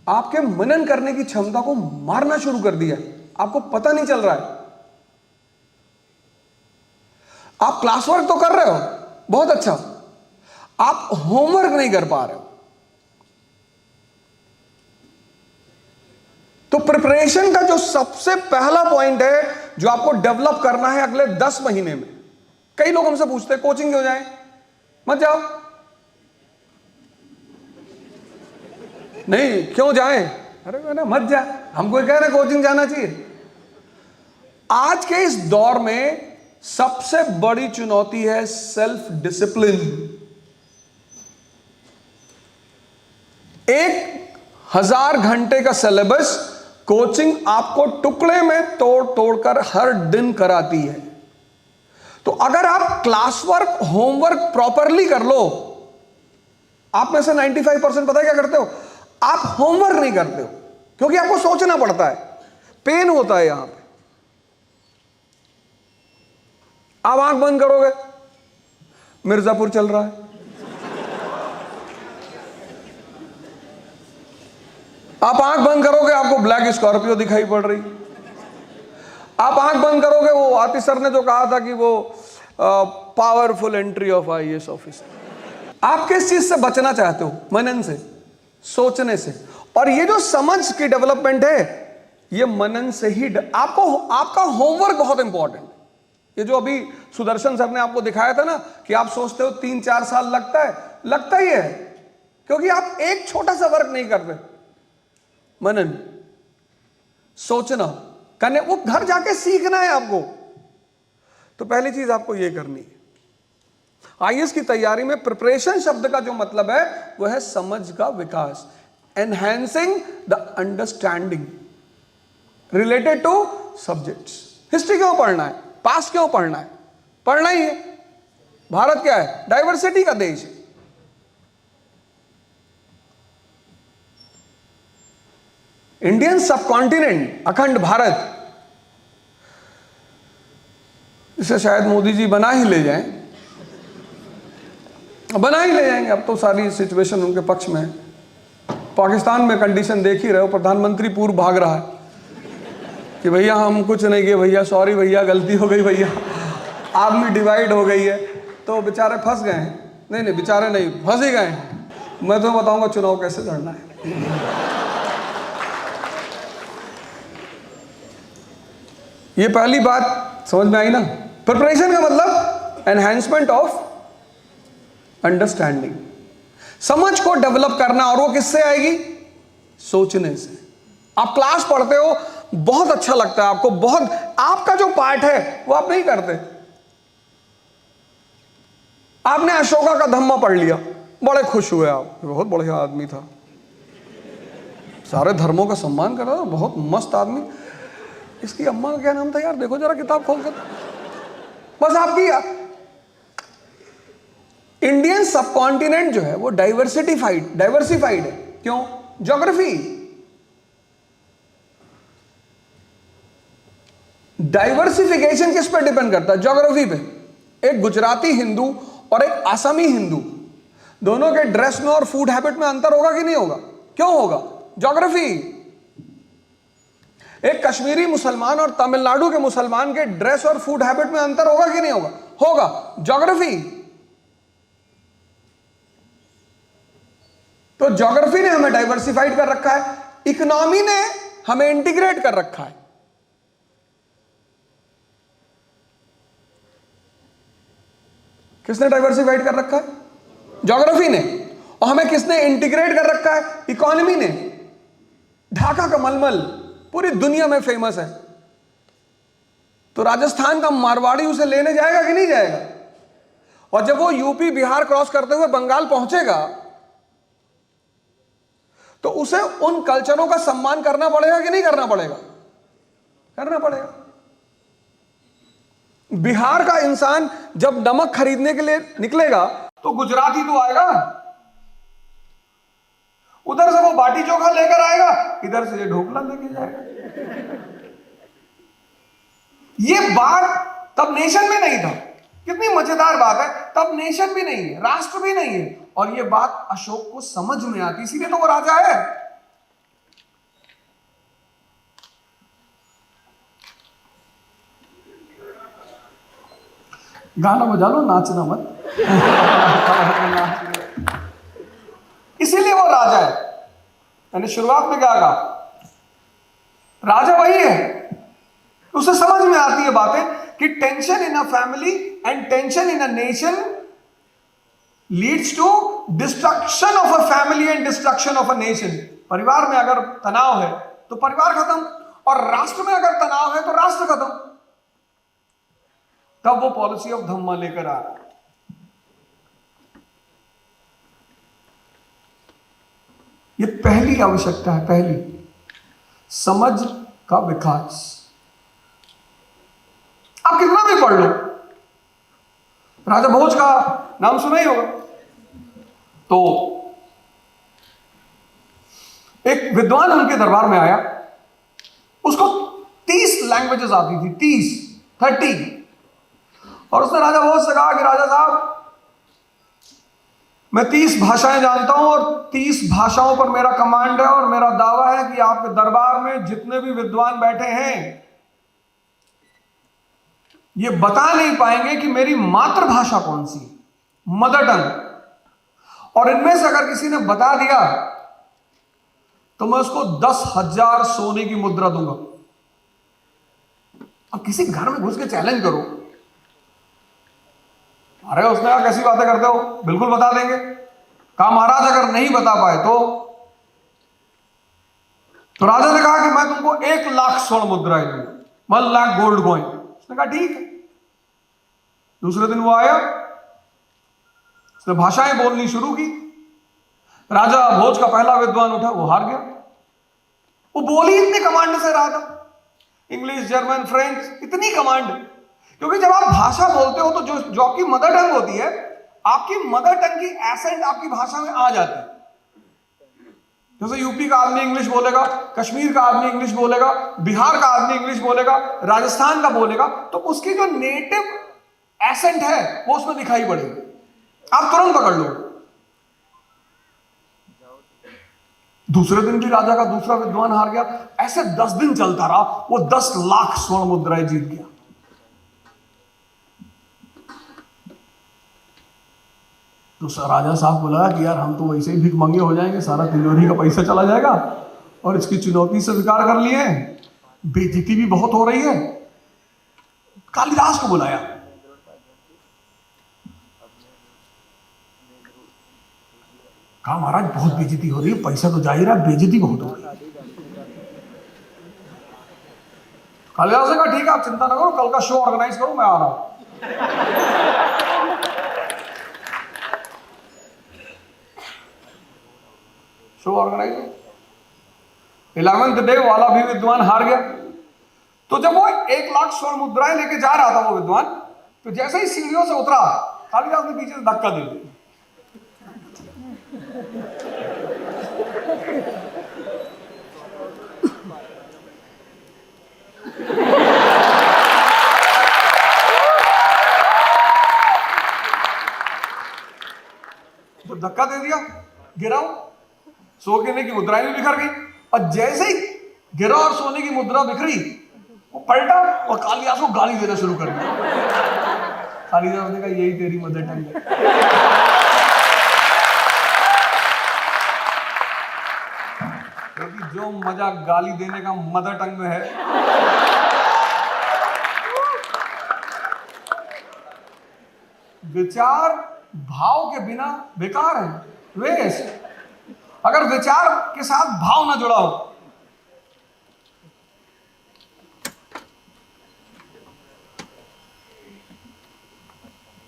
आपके मनन करने की क्षमता को मारना शुरू कर दिया है, आपको पता नहीं चल रहा है। आप क्लास वर्क तो कर रहे हो, बहुत अच्छा, आप होमवर्क नहीं कर पा रहे हो। तो प्रिपरेशन का जो सबसे पहला पॉइंट है जो आपको डेवलप करना है अगले 10 महीने में। कई लोग हमसे पूछते हैं कोचिंग क्यों जाएं? मत जाओ। नहीं, क्यों जाएं? अरे मैंने मत जा, हम कोई कह रहे कोचिंग जाना चाहिए। आज के इस दौर में सबसे बड़ी चुनौती है सेल्फ डिसिप्लिन। 1000 घंटे का सिलेबस कोचिंग आपको टुकड़े में तोड़ तोड़कर हर दिन कराती है। तो अगर आप क्लास वर्क होमवर्क प्रॉपरली कर लो, आप में से 95% पता है क्या करते हो? आप होमवर्क नहीं करते हो क्योंकि आपको सोचना पड़ता है, पेन होता है यहां पे। आप आंख बंद करोगे, मिर्जापुर चल रहा है। आप आंख बंद करोगे, आपको ब्लैक स्कॉर्पियो दिखाई पड़ रही। आप आंख बंद करोगे, वो आतिश सर ने जो कहा था कि वो powerful entry of IAS officer. आप किस चीज से बचना चाहते हो? मनन से, सोचने से। और ये जो समझ की डेवलपमेंट है, ये मनन से ही आपको, आपका होमवर्क बहुत इंपॉर्टेंट है। ये जो अभी सुदर्शन सर ने आपको दिखाया था ना कि आप सोचते हो 3-4 साल लगता है, लगता ही है क्योंकि आप एक छोटा सा वर्क नहीं करते। मनन, सोचना, करने, वो घर जाके सीखना है आपको। तो पहली चीज आपको ये करनी है। आईएएस की तैयारी में प्रिपरेशन शब्द का जो मतलब है वो है समझ का विकास, enhancing the understanding related to subjects. History क्यों पढ़ना है? पास्ट क्यों पढ़ना है? पढ़ना ही है। भारत क्या है? डाइवर्सिटी का देश है। इंडियन सबकॉन्टिनेंट, अखंड भारत, इसे शायद मोदी जी बना ही ले जाएं, बना ही ले जाएंगे। अब तो सारी सिचुएशन उनके पक्ष में है। पाकिस्तान में कंडीशन देख ही रहे हो, प्रधानमंत्री पूर्व भाग रहा है कि भैया हम कुछ नहीं किए भैया, सॉरी भैया, गलती हो गई भैया, आर्मी डिवाइड हो गई है। तो बेचारे फंस गए हैं। नहीं नहीं, बेचारे नहीं, फंस ही गए हैं। मैं तो बताऊंगा चुनाव कैसे लड़ना है। ये पहली बात समझ में आई ना? प्रिपरेशन का मतलब एनहांसमेंट ऑफ अंडरस्टैंडिंग, समझ को डेवलप करना। और वो किससे आएगी? सोचने से। आप क्लास पढ़ते हो, बहुत अच्छा लगता है आपको, बहुत, आपका जो पार्ट है वो आप नहीं करते। आपने अशोका का धम्मा पढ़ लिया, बड़े खुश हुए आप, बहुत बढ़िया आदमी था, सारे धर्मों का सम्मान कर रहा था, बहुत मस्त आदमी। इसकी अम्मा का क्या नाम था यार? देखो जरा किताब खोल कर। बस आपकी इंडियन सबकॉन्टिनेंट जो है वो डाइवर्सिफाइड है। क्यों? ज्योग्राफी। डाइवर्सिफिकेशन किस पर डिपेंड करता है? ज्योग्राफी पे। एक गुजराती हिंदू और एक आसामी हिंदू, दोनों के ड्रेस में और फूड हैबिट में अंतर होगा कि नहीं होगा? क्यों होगा? ज्योग्राफी। एक कश्मीरी मुसलमान और तमिलनाडु के मुसलमान के ड्रेस और फूड हैबिट में अंतर होगा कि नहीं होगा? होगा, ज्योग्राफी। तो ज्योग्राफी ने हमें डाइवर्सिफाइड कर रखा है, इकोनॉमी ने हमें इंटीग्रेट कर रखा है। किसने डाइवर्सिफाइड कर रखा है? ज्योग्राफी ने। और हमें किसने इंटीग्रेट कर रखा है? इकोनॉमी ने। ढाका का मलमल पूरी दुनिया में फेमस है, तो राजस्थान का मारवाड़ी उसे लेने जाएगा कि नहीं जाएगा? और जब वो यूपी बिहार क्रॉस करते हुए बंगाल पहुंचेगा तो उसे उन कल्चरों का सम्मान करना पड़ेगा कि नहीं करना पड़ेगा? करना पड़ेगा। बिहार का इंसान जब नमक खरीदने के लिए निकलेगा तो गुजराती तो आएगा, उधर से वो बाटी चोखा लेकर आएगा, इधर से ये ढोकला लेके जाएगा। ये बात तब नेशन में नहीं था। कितनी मजेदार बात है, तब नेशन भी नहीं है, राष्ट्र भी नहीं है, और ये बात अशोक को समझ में आती, इसीलिए तो वो राजा है। गाना बजा लो, नाचना मत। इसीलिए वो राजा है। मैंने शुरुआत में क्या कहा, राजा वही है, उसे समझ में आती है बातें कि tension in a family and tension in a nation leads to destruction of a family and destruction of a nation. परिवार में अगर तनाव है तो परिवार खत्म, और राष्ट्र में अगर तनाव है तो राष्ट्र खत्म। तब वो पॉलिसी ऑफ धम्मा लेकर आ रहा है। ये पहली आवश्यकता है, पहली समझ का विकास। आप कितना भी पढ़ लो, राजा भोज का नाम सुना ही होगा। तो एक विद्वान उनके दरबार में आया, उसको 30 लैंग्वेजेस आती थी, 30 और उसने राजा भोज से कहा कि राजा साहब, मैं 30 भाषाएं जानता हूं और 30 भाषाओं पर मेरा कमांड है, और मेरा दावा है कि आपके दरबार में जितने भी विद्वान बैठे हैं ये बता नहीं पाएंगे कि मेरी मातृभाषा कौन सी, मदर टंग। और इनमें से अगर किसी ने बता दिया तो मैं उसको 10,000 सोने की मुद्रा दूंगा। अब किसी घर में घुस के चैलेंज करो, अरे उसने कहा कैसी बातें करते हो, बिल्कुल बता देंगे। कहा महाराज अगर नहीं बता पाए तो राजा ने कहा कि मैं तुमको 1,00,000 स्वर्ण मुद्राएं दूंगा, 1,00,000 गोल्ड कॉइन। उसने कहा ठीक है। दूसरे दिन वो आया, उसने भाषाएं बोलनी शुरू की। राजा भोज का पहला विद्वान उठा, वो हार गया। वो बोली इतने कमांड से रहा था, इंग्लिश, जर्मन, फ्रेंच, इतनी कमांड। क्योंकि जब आप भाषा बोलते हो तो जो आपकी मदर टंग होती है, आपकी मदर टंग की एसेंट आपकी भाषा में आ जाती है। जैसे यूपी का आदमी इंग्लिश बोलेगा, कश्मीर का आदमी इंग्लिश बोलेगा, बिहार का आदमी इंग्लिश बोलेगा, राजस्थान का बोलेगा, तो उसकी जो नेटिव एसेंट है वो उसमें दिखाई पड़ेगी, आप तुरंत पकड़ लो। दूसरे दिन भी राजा का दूसरा विद्वान हार गया। ऐसे 10 दिन चलता रहा, वो 10,00,000 स्वर्ण मुद्राएं जीत गया। तो राजा साहब बोला कि यार हम तो वैसे ही भिख मंगे हो जाएंगे, सारा तिजोरी का पैसा चला जाएगा, और इसकी चुनौती से स्वीकार कर लिए, बेइज्जती भी बहुत हो रही है। कालिदास को बुलाया, कहा महाराज बहुत बेइज्जती हो रही है, पैसा तो जा ही रहा, बेइज्जती बहुत हो रही है। कालिदास ने कहा ठीक है, आप चिंता ना करो, कल का शो ऑर्गेनाइज करो, मैं आ रहा हूं। शो ऑर्गेनाइज, 11th डे वाला भी विद्वान हार गया। तो जब वो 1,00,000 स्वर्ण मुद्राएं लेके जा रहा था वो विद्वान, तो जैसे ही सीढ़ियों से उतरा, कालिदास ने पीछे से धक्का दे दिया। तो धक्का दे दिया, गिरा, सोने की मुद्राएं भी बिखर गई। और जैसे ही गिरा और सोने की मुद्रा बिखरी, वो पलटा और कालिदास को गाली देना शुरू कर दिया। कालिदास ने कहा यही तेरी मदर टंग है। क्योंकि जो मजा गाली देने का मदर टंग में है, विचार भाव के बिना बेकार है, वेस्ट। अगर विचार के साथ भाव ना जुड़ा हो,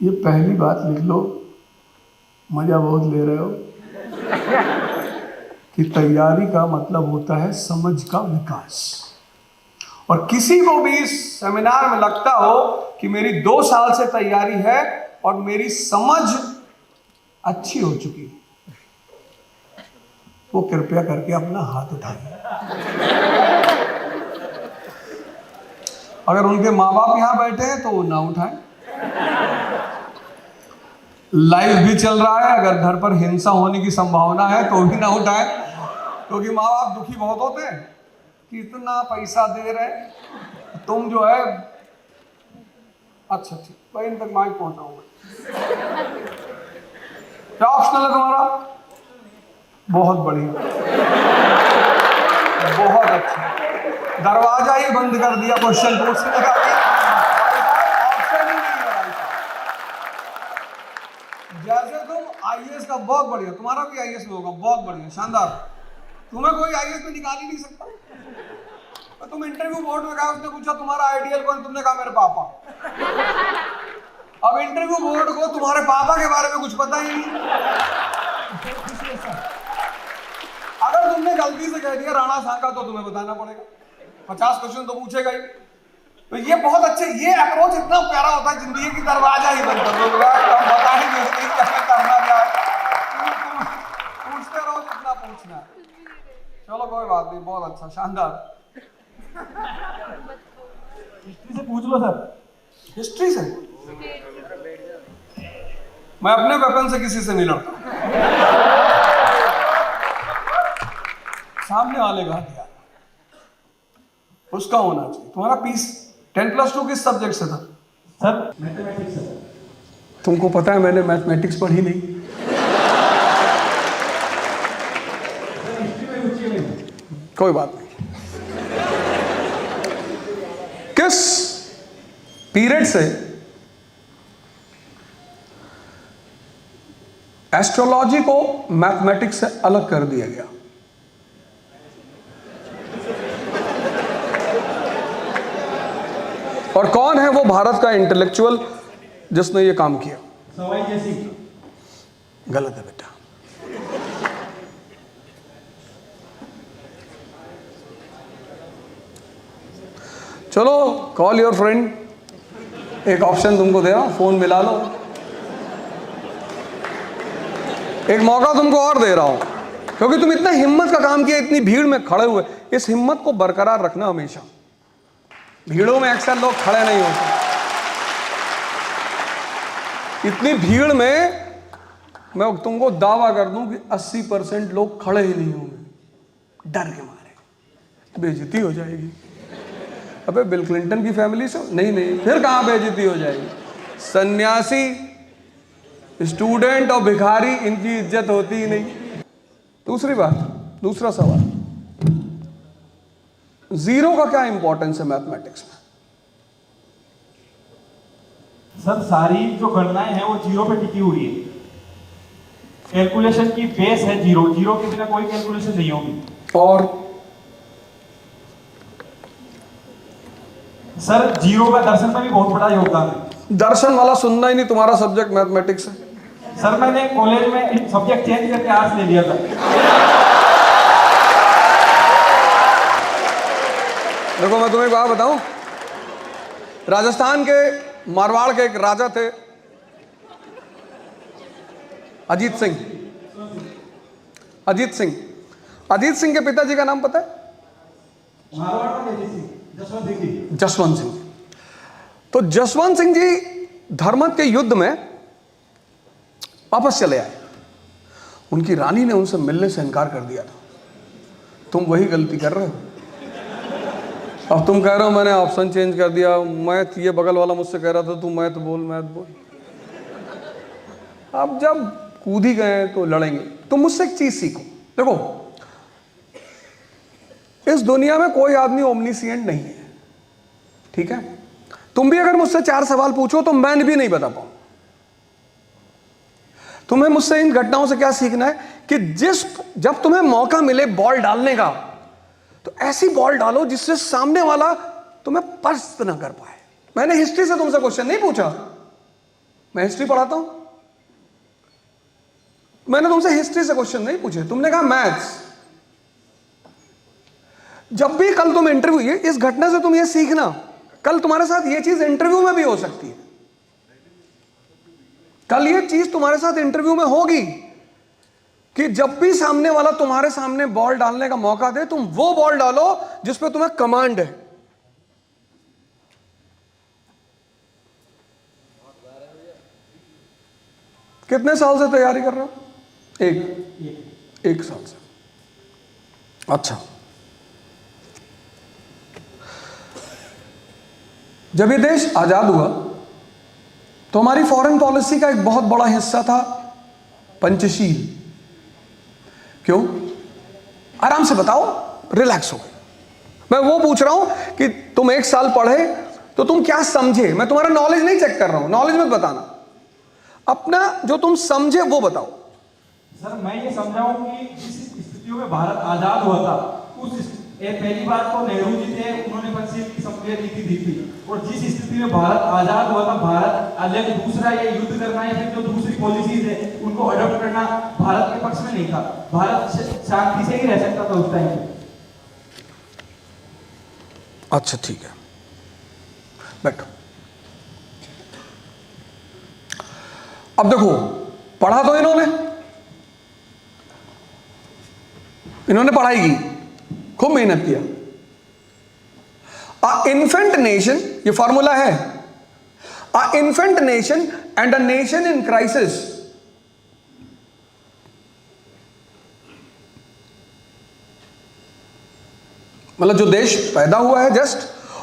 ये पहली बात लिख लो, मजा बहुत ले रहे हो, कि तैयारी का मतलब होता है समझ का विकास। और किसी को भी इस सेमिनार में लगता हो कि मेरी 2 साल से तैयारी है और मेरी समझ अच्छी हो चुकी है, वो कृपया करके अपना हाथ उठाइए। अगर उनके माँ बाप यहां बैठे हैं तो वो ना उठाएं। लाइव भी चल रहा है, अगर घर पर हिंसा होने की संभावना है तो भी ना उठाएं, क्योंकि माँ बाप दुखी बहुत होते हैं कि इतना पैसा दे रहे हैं, तुम जो है। अच्छा ठीक, मैं इन तक माइक पहुंचाऊंगा। क्या ऑप्शनल है तुम्हारा? बहुत बढ़िया, बहुत अच्छा। दरवाजा ही बंद कर दिया क्वेश्चन पूछने का। ऑप्शन ही नहीं है भाई साहब। जैसे तुम आईएएस का, बहुत बढ़िया, तुम्हारा भी आईएएस में होगा, बहुत बढ़िया, शानदार। तुम्हें कोई आईएएस में निकाल ही नहीं सकता। तो तुम इंटरव्यू बोर्ड में गए, उसने पूछा तुम्हारा आइडियल कौन, तुमने कहा मेरे पापा। अब इंटरव्यू बोर्ड को तुम्हारे पापा के बारे में कुछ पता ही नहीं। अगर तुमने गलती से कह दिया राणा सांगा तो तुम्हें बताना पड़ेगा, 50 क्वेश्चन तो पूछेगा ही। तो ये बहुत अच्छे, ये अप्रोच इतना प्यारा होता है जिंदगी की, दरवाजा ही बंद कर दो, बता ही नहीं सकते क्या करना क्या है। पूछते रहो जितना पूछना है। चलो कोई बात नहीं, बहुत अच्छा, शानदार। हिस्ट्री से पूछ लो सर। हिस्ट्री से? मैं अपने वेपन से किसी से नहीं लड़ता। सामने वाले का हथियार उसका होना चाहिए। तुम्हारा पीस 10+2 किस सब्जेक्ट से था? Sir mathematics sir. तुमको पता है मैंने मैथमेटिक्स पढ़ी नहीं। कोई बात नहीं। किस पीरियड से एस्ट्रोलॉजी को मैथमेटिक्स से अलग कर दिया गया? और कौन है वो भारत का इंटेलेक्चुअल जिसने ये काम किया? सवाई जैसी। गलत है बेटा। चलो कॉल योर फ्रेंड, एक ऑप्शन तुमको दे रहा हूं, फोन मिला लो। एक मौका तुमको और दे रहा हूं, क्योंकि तुम इतना हिम्मत का काम किया, इतनी भीड़ में खड़े हुए। इस हिम्मत को बरकरार रखना हमेशा। भीड़ों में अक्सर लोग खड़े नहीं होते। इतनी भीड़ में मैं तुमको दावा कर दूं कि 80% लोग खड़े ही नहीं होंगे, डर के मारे। बेइज्जती हो जाएगी। अबे बिल क्लिंटन की फैमिली से नहीं, फिर कहां बेइज्जती हो जाएगी? सन्यासी, स्टूडेंट और भिखारी, इनकी इज्जत होती ही नहीं। दूसरी बात, दूसरा सवाल, जीरो का क्या इंपॉर्टेंस है मैथमेटिक्स में? सर सारी जो गणनाएं हैं वो जीरो पे टिकी हुई है। कैलकुलेशन की बेस है जीरो, जीरो के बिना कोई कैलकुलेशन नहीं होगी। और सर जीरो का दर्शन में भी बहुत बड़ा योगदान है। दर्शन वाला सुनना ही नहीं, तुम्हारा सब्जेक्ट मैथमेटिक्स है। सर मैंने कॉलेज में सब्जेक्ट चेंज करके आर्ट्स ले लिया था। देखो मैं तुम्हें एक बात बताऊं, राजस्थान के मारवाड़ के एक राजा थे, अजीत सिंह। अजीत सिंह के पिताजी का नाम पता है? जसवंत सिंह। तो जसवंत सिंह जी धर्मत के युद्ध में वापस चले आए। उनकी रानी ने उनसे मिलने से इनकार कर दिया था। तुम वही गलती कर रहे हो। अब तुम कह रहे हो मैंने ऑप्शन चेंज कर दिया, मैथ, ये बगल वाला मुझसे कह रहा था तू मैथ बोल। अब जब कूद ही गए तो लड़ेंगे। तुम मुझसे एक चीज सीखो। देखो इस दुनिया में कोई आदमी ओमनीसिएंट नहीं है, ठीक है? तुम भी अगर मुझसे 4 सवाल पूछो तो मैं भी नहीं बता पाऊं। तुम्हें मुझसे इन घटनाओं से क्या सीखना है कि जब तुम्हें मौका मिले बॉल डालने का, तो ऐसी बॉल डालो जिससे सामने वाला तुम्हें पस्त ना कर पाए। मैंने हिस्ट्री से तुमसे क्वेश्चन नहीं पूछा, मैं हिस्ट्री पढ़ाता हूं। मैंने तुमसे हिस्ट्री से क्वेश्चन नहीं पूछे, तुमने कहा मैथ्स। जब भी कल तुम इंटरव्यू, इस घटना से तुम ये सीखना, कल तुम्हारे साथ ये चीज इंटरव्यू में भी हो सकती है। कल ये चीज तुम्हारे साथ इंटरव्यू में होगी कि जब भी सामने वाला तुम्हारे सामने बॉल डालने का मौका दे, तुम वो बॉल डालो जिस पे तुम्हें कमांड है। कितने साल से तैयारी कर रहे हो? एक साल से। अच्छा, जब ये देश आजाद हुआ तो हमारी फॉरेन पॉलिसी का एक बहुत बड़ा हिस्सा था पंचशील। क्यों? आराम से बताओ, रिलैक्स हो। मैं वो पूछ रहा हूं कि तुम एक साल पढ़े तो तुम क्या समझे। मैं तुम्हारा नॉलेज नहीं चेक कर रहा हूं, नॉलेज मत बताना, अपना जो तुम समझे वो बताओ। सर मैं ये समझा हूं कि जिस स्थितियों में भारत आजाद हुआ था, पहली बार तो नेहरू जी थे, उन्होंने पंचशील की संक्रिय नीति दी थी। और जिस स्थिति में भारत आजाद हुआ था, भारत अलग दूसरा ये युद्ध करना है, फिर जो दूसरी पॉलिसीज है उनको अडॉप्ट करना भारत के पक्ष में नहीं था। भारत शांति से ही रह सकता था उस टाइम पे। अच्छा ठीक है, बैठो। अब देखो, पढ़ा तो इन्होंने पढ़ाई की, खूब मेहनत किया। अ इन्फेंट नेशन, ये फॉर्मूला है, a infant nation and a nation in crisis मतलब जो देश पैदा हुआ है जस्ट,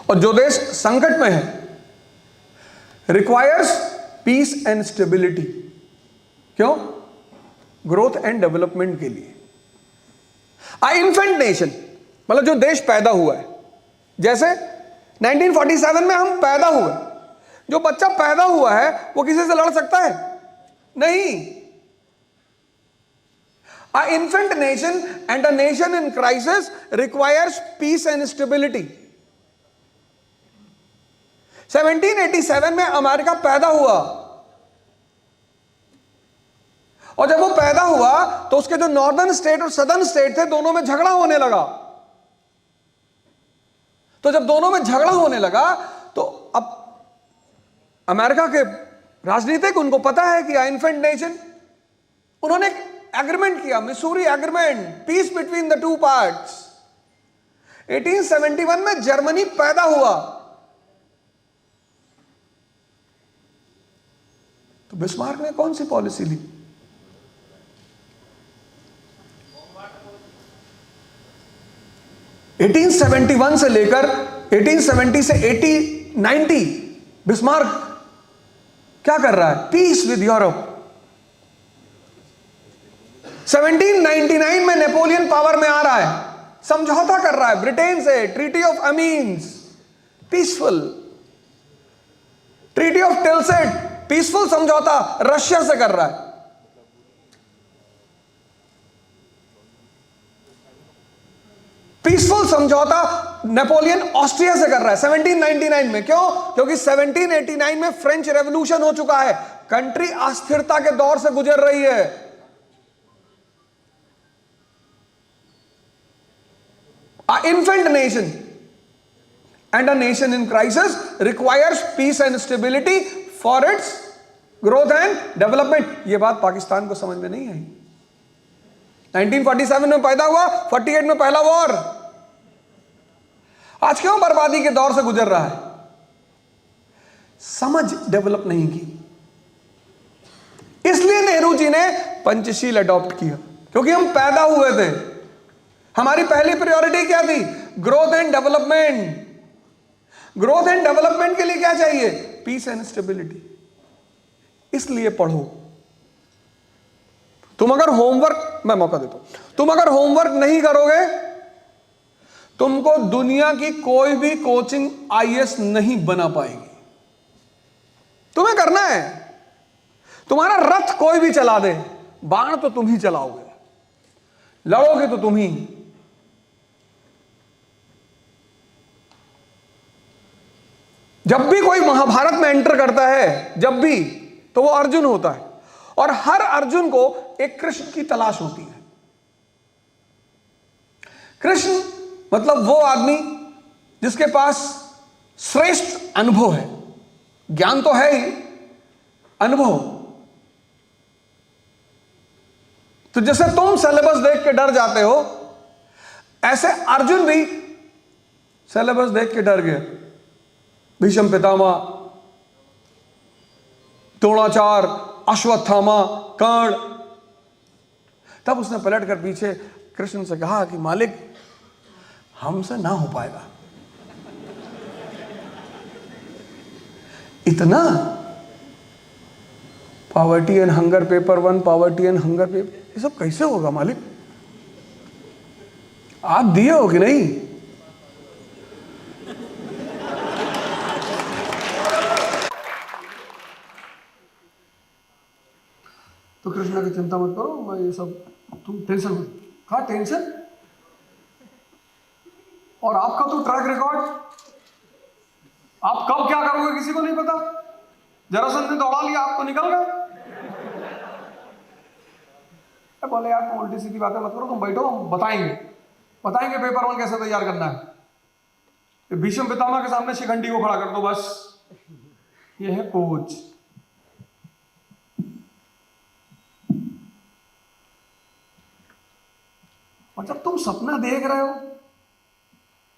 और जो देश संकट में है, रिक्वायर्स पीस एंड स्टेबिलिटी। क्यों? ग्रोथ एंड डेवलपमेंट के लिए। आ इन्फेंट नेशन मतलब जो देश पैदा हुआ है, जैसे 1947 में हम पैदा हुए। जो बच्चा पैदा हुआ है वो किसी से लड़ सकता है? नहीं। A infant nation and a nation in crisis requires peace and stability. 1787 में अमेरिका पैदा हुआ, और जब वो पैदा हुआ तो उसके जो नॉर्दर्न स्टेट और सदर्न स्टेट थे, दोनों में झगड़ा होने लगा। तो जब दोनों में झगड़ा होने लगा तो अब अमेरिका के राजनीतिक, उनको पता है कि इन्फेंट नेशन, उन्होंने एक एग्रीमेंट किया, Missouri agreement, peace between the two parts. 1871 में जर्मनी पैदा हुआ। तो बिस्मार्क ने कौन सी पॉलिसी ली? एटीन 1871 से लेकर 1870 से 1890 बिस्मार्क क्या कर रहा है? Peace with Europe. 1799 में नेपोलियन पावर में आ रहा है, समझौता कर रहा है ब्रिटेन से, treaty of Amiens, peaceful. Treaty of Tilsit, peaceful समझौता रशिया से कर रहा है। पीसफुल समझौता नेपोलियन ऑस्ट्रिया से कर रहा है 1799 में। क्यों? क्योंकि 1789 में फ्रेंच रेवोल्यूशन हो चुका है, कंट्री अस्थिरता के दौर से गुजर रही है। A infant nation and a nation in crisis requires peace and stability for its growth and development. यह बात पाकिस्तान को समझ में नहीं आई। 1947 में पैदा हुआ, 48 में पहला वॉर। आज क्यों बर्बादी के दौर से गुजर रहा है? समझ डेवलप नहीं की। इसलिए नेहरू जी ने पंचशील अडॉप्ट किया, क्योंकि हम पैदा हुए थे। हमारी पहली प्रायोरिटी क्या थी? Growth and development. Growth and development के लिए क्या चाहिए? Peace and stability. इसलिए पढ़ो। तुम अगर होमवर्क, मैं मौका देता हूं, तुम अगर होमवर्क नहीं करोगे, तुमको दुनिया की कोई भी कोचिंग आईएएस नहीं बना पाएगी। तुम्हें करना है, तुम्हारा रथ कोई भी चला दे, बाण तो तुम ही चलाओगे, लड़ोगे तो तुम ही। जब भी कोई महाभारत में एंटर करता है, जब भी, तो वो अर्जुन होता है, और हर अर्जुन को एक कृष्ण की तलाश होती है। कृष्ण मतलब वो आदमी जिसके पास श्रेष्ठ अनुभव है। ज्ञान तो है ही, अनुभव। तो जैसे तुम सिलेबस देख के डर जाते हो, ऐसे अर्जुन भी सिलेबस देख के डर गया। भीष्म पितामह, द्रोणाचार्य, अश्वत्थामा, कर्ण। तब उसने पलट कर पीछे कृष्ण से कहा कि मालिक, हमसे ना हो पाएगा। इतना poverty and hunger paper 1, poverty and hunger paper, ये सब कैसे होगा मालिक? आप दिए हो कि नहीं? तो कृष्णा की चिंता मत करो, मैं ये सब, तुम टेंशन मत। कहा टेंशन? और आपका तो ट्रैक रिकॉर्ड, आप कब क्या करोगे किसी को नहीं पता। जरासंध ने दौड़ा लिया, आप तो निकल गए। बोले यार तुम उल्टी सीधी बातें मत करो, तुम बैठो, हम बताएंगे पेपर 1 कैसे तैयार करना है। भीष्म पितामह के सामने शिखंडी को खड़ा कर दो, बस ये है कोच। और जब तुम सपना देख रहे हो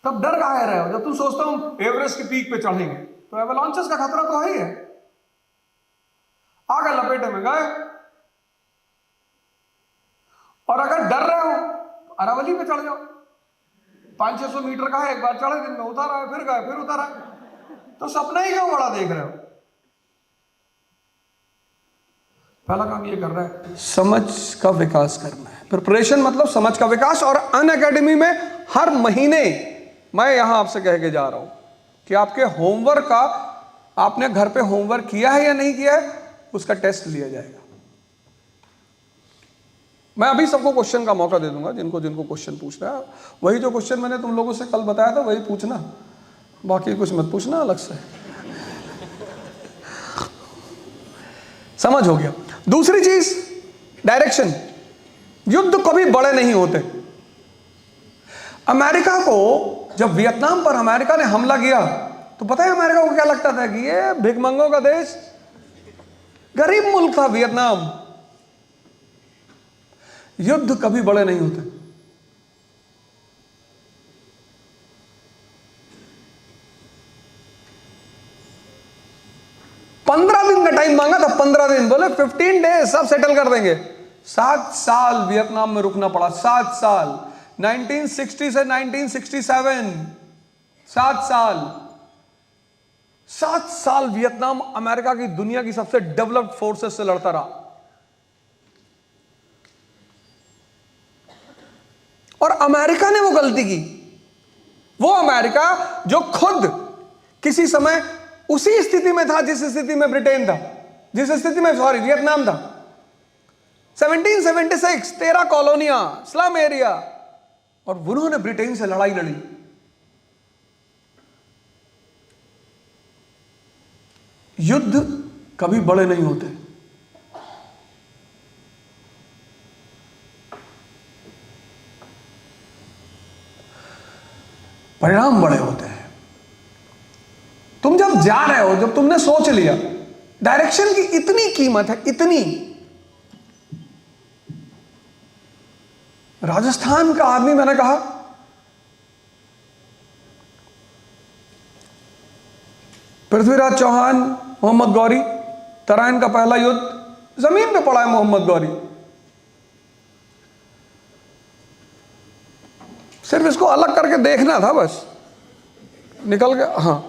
तब डर काहे रहे हो? जब तुम सोचते हो एवरेस्ट की पीक पे चढ़ेंगे तो एवलांचेस का खतरा तो है ही है। आगे लपेटे में गए। और अगर डर रहे हो तो अरावली पे चढ़ जाओ, 500-600 मीटर का है, एक बार चढ़े, दिन में उतारा है, फिर गए, फिर उतारा है। तो सपना ही क्यों बड़ा देख रहे हो? पहला काम ये कर रहा है, समझ का विकास करना है। प्रिपरेशन मतलब समझ का विकास। और अनअकैडमी में हर महीने मैं यहां आपसे कह के जा रहा हूं कि आपके होमवर्क का, आपने घर पे होमवर्क किया है या नहीं किया है, उसका टेस्ट लिया जाएगा। मैं अभी सबको क्वेश्चन का मौका दे दूंगा, जिनको जिनको क्वेश्चन पूछना है। वही जो क्वेश्चन मैंने तुम लोगों से कल बताया था वही पूछना, बाकी कुछ मत पूछना अलग से। समझ हो गया। दूसरी चीज, डायरेक्शन। युद्ध कभी बड़े नहीं होते। अमेरिका को जब वियतनाम पर अमेरिका ने हमला किया तो पता है अमेरिका को क्या लगता था कि ये भिखमंगों का देश, गरीब मुल्क था वियतनाम। युद्ध कभी बड़े नहीं होते। पंद्रह दिन का टाइम मांगा था, 15 दिन, बोले 15 डेज सब सेटल कर देंगे। 7 साल वियतनाम में रुकना पड़ा, 7 साल, 1960 से 1967, 7 साल। 7 साल वियतनाम अमेरिका की दुनिया की सबसे डेवलप्ड फोर्सेस से लड़ता रहा। और अमेरिका ने वो गलती की, वो अमेरिका जो खुद किसी समय उसी स्थिति में था जिस स्थिति में ब्रिटेन था, जिस स्थिति में वियतनाम था। 1776 13 कॉलोनियां, स्लम एरिया, और उन्होंने ब्रिटेन से लड़ाई लड़ी। युद्ध कभी बड़े नहीं होते। परिणाम बड़े होते हैं। तुम जब जा रहे हो, जब तुमने सोच लिया, डायरेक्शन की इतनी कीमत है, इतनी। राजस्थान का आदमी, मैंने कहा पृथ्वीराज चौहान, मोहम्मद गौरी, तराइन का पहला युद्ध जमीन पे पड़ा है मोहम्मद गौरी। सिर्फ इसको अलग करके देखना था, बस निकल गया। हाँ,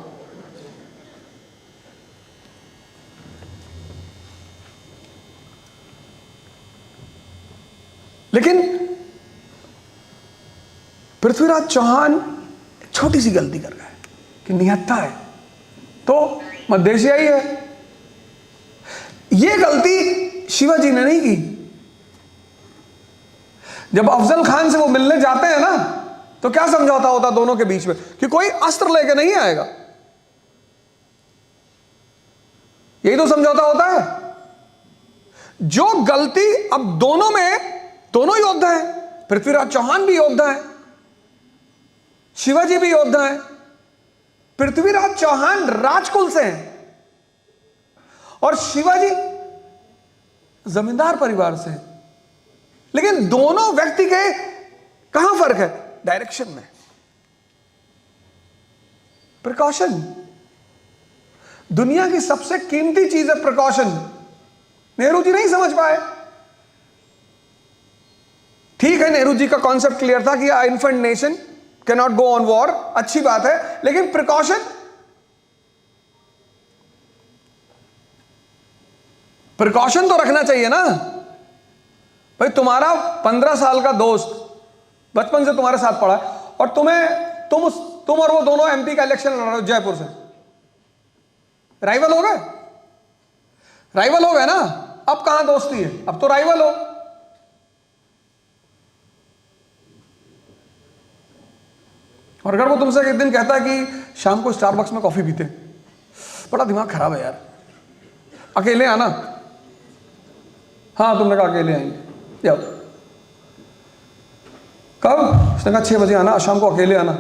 लेकिन पृथ्वीराज चौहान छोटी सी गलती कर गए कि निहत्था है तो मध्य एशियाई है। यह गलती शिवाजी ने नहीं की। जब अफजल खान से वो मिलने जाते हैं ना, तो क्या समझौता होता दोनों के बीच में कि कोई अस्त्र लेके नहीं आएगा। यही तो समझौता होता है। जो गलती, अब दोनों में, दोनों योद्धा है, पृथ्वीराज चौहान भी योद्धा है, शिवाजी भी योद्धा है। पृथ्वीराज चौहान राजकुल से हैं और शिवाजी जमींदार परिवार से हैं। लेकिन दोनों व्यक्ति के कहां फर्क है? डायरेक्शन में। प्रिकॉशन, दुनिया की सबसे कीमती चीज है प्रिकॉशन। नेहरू जी नहीं समझ पाए। ठीक है, नेहरू जी का कॉन्सेप्ट क्लियर था कि infant nation can not go on war, अच्छी बात है, लेकिन प्रिकॉशन, प्रिकॉशन तो रखना चाहिए ना भाई। तुम्हारा 15 साल का दोस्त बचपन से तुम्हारे साथ पढ़ा है और तुम और वो दोनों एमपी का इलेक्शन लड़ रहे हो जयपुर से, राइवल हो गए? राइवल हो गए ना। अब कहां दोस्ती है? अब तो राइवल हो। और अगर वो तुमसे एक दिन कहता है कि शाम को स्टारबक्स में कॉफी पीते, बड़ा दिमाग खराब है यार, अकेले आना। हाँ, तुमने कहा अकेले आएंगे, जाओ। कब? उसने कहा 6 बजे आना, शाम को अकेले आना।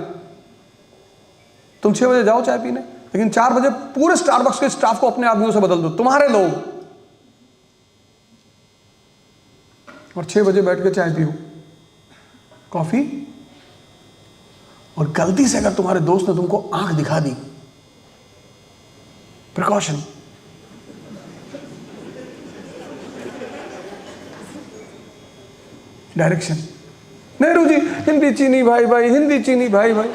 तुम 6 बजे जाओ चाय पीने, लेकिन 4 बजे पूरे स्टारबक्स के स्टाफ को अपने आदमियों से बदल दो, तुम्हारे लोग, और 6 बजे बैठ के चाय पियो, कॉफी। और गलती से अगर तुम्हारे दोस्त ने तुमको आंख दिखा दी, प्रिकॉशन। डायरेक्शन। नेहरू जी हिंदी चीनी भाई भाई, हिंदी चीनी भाई भाई।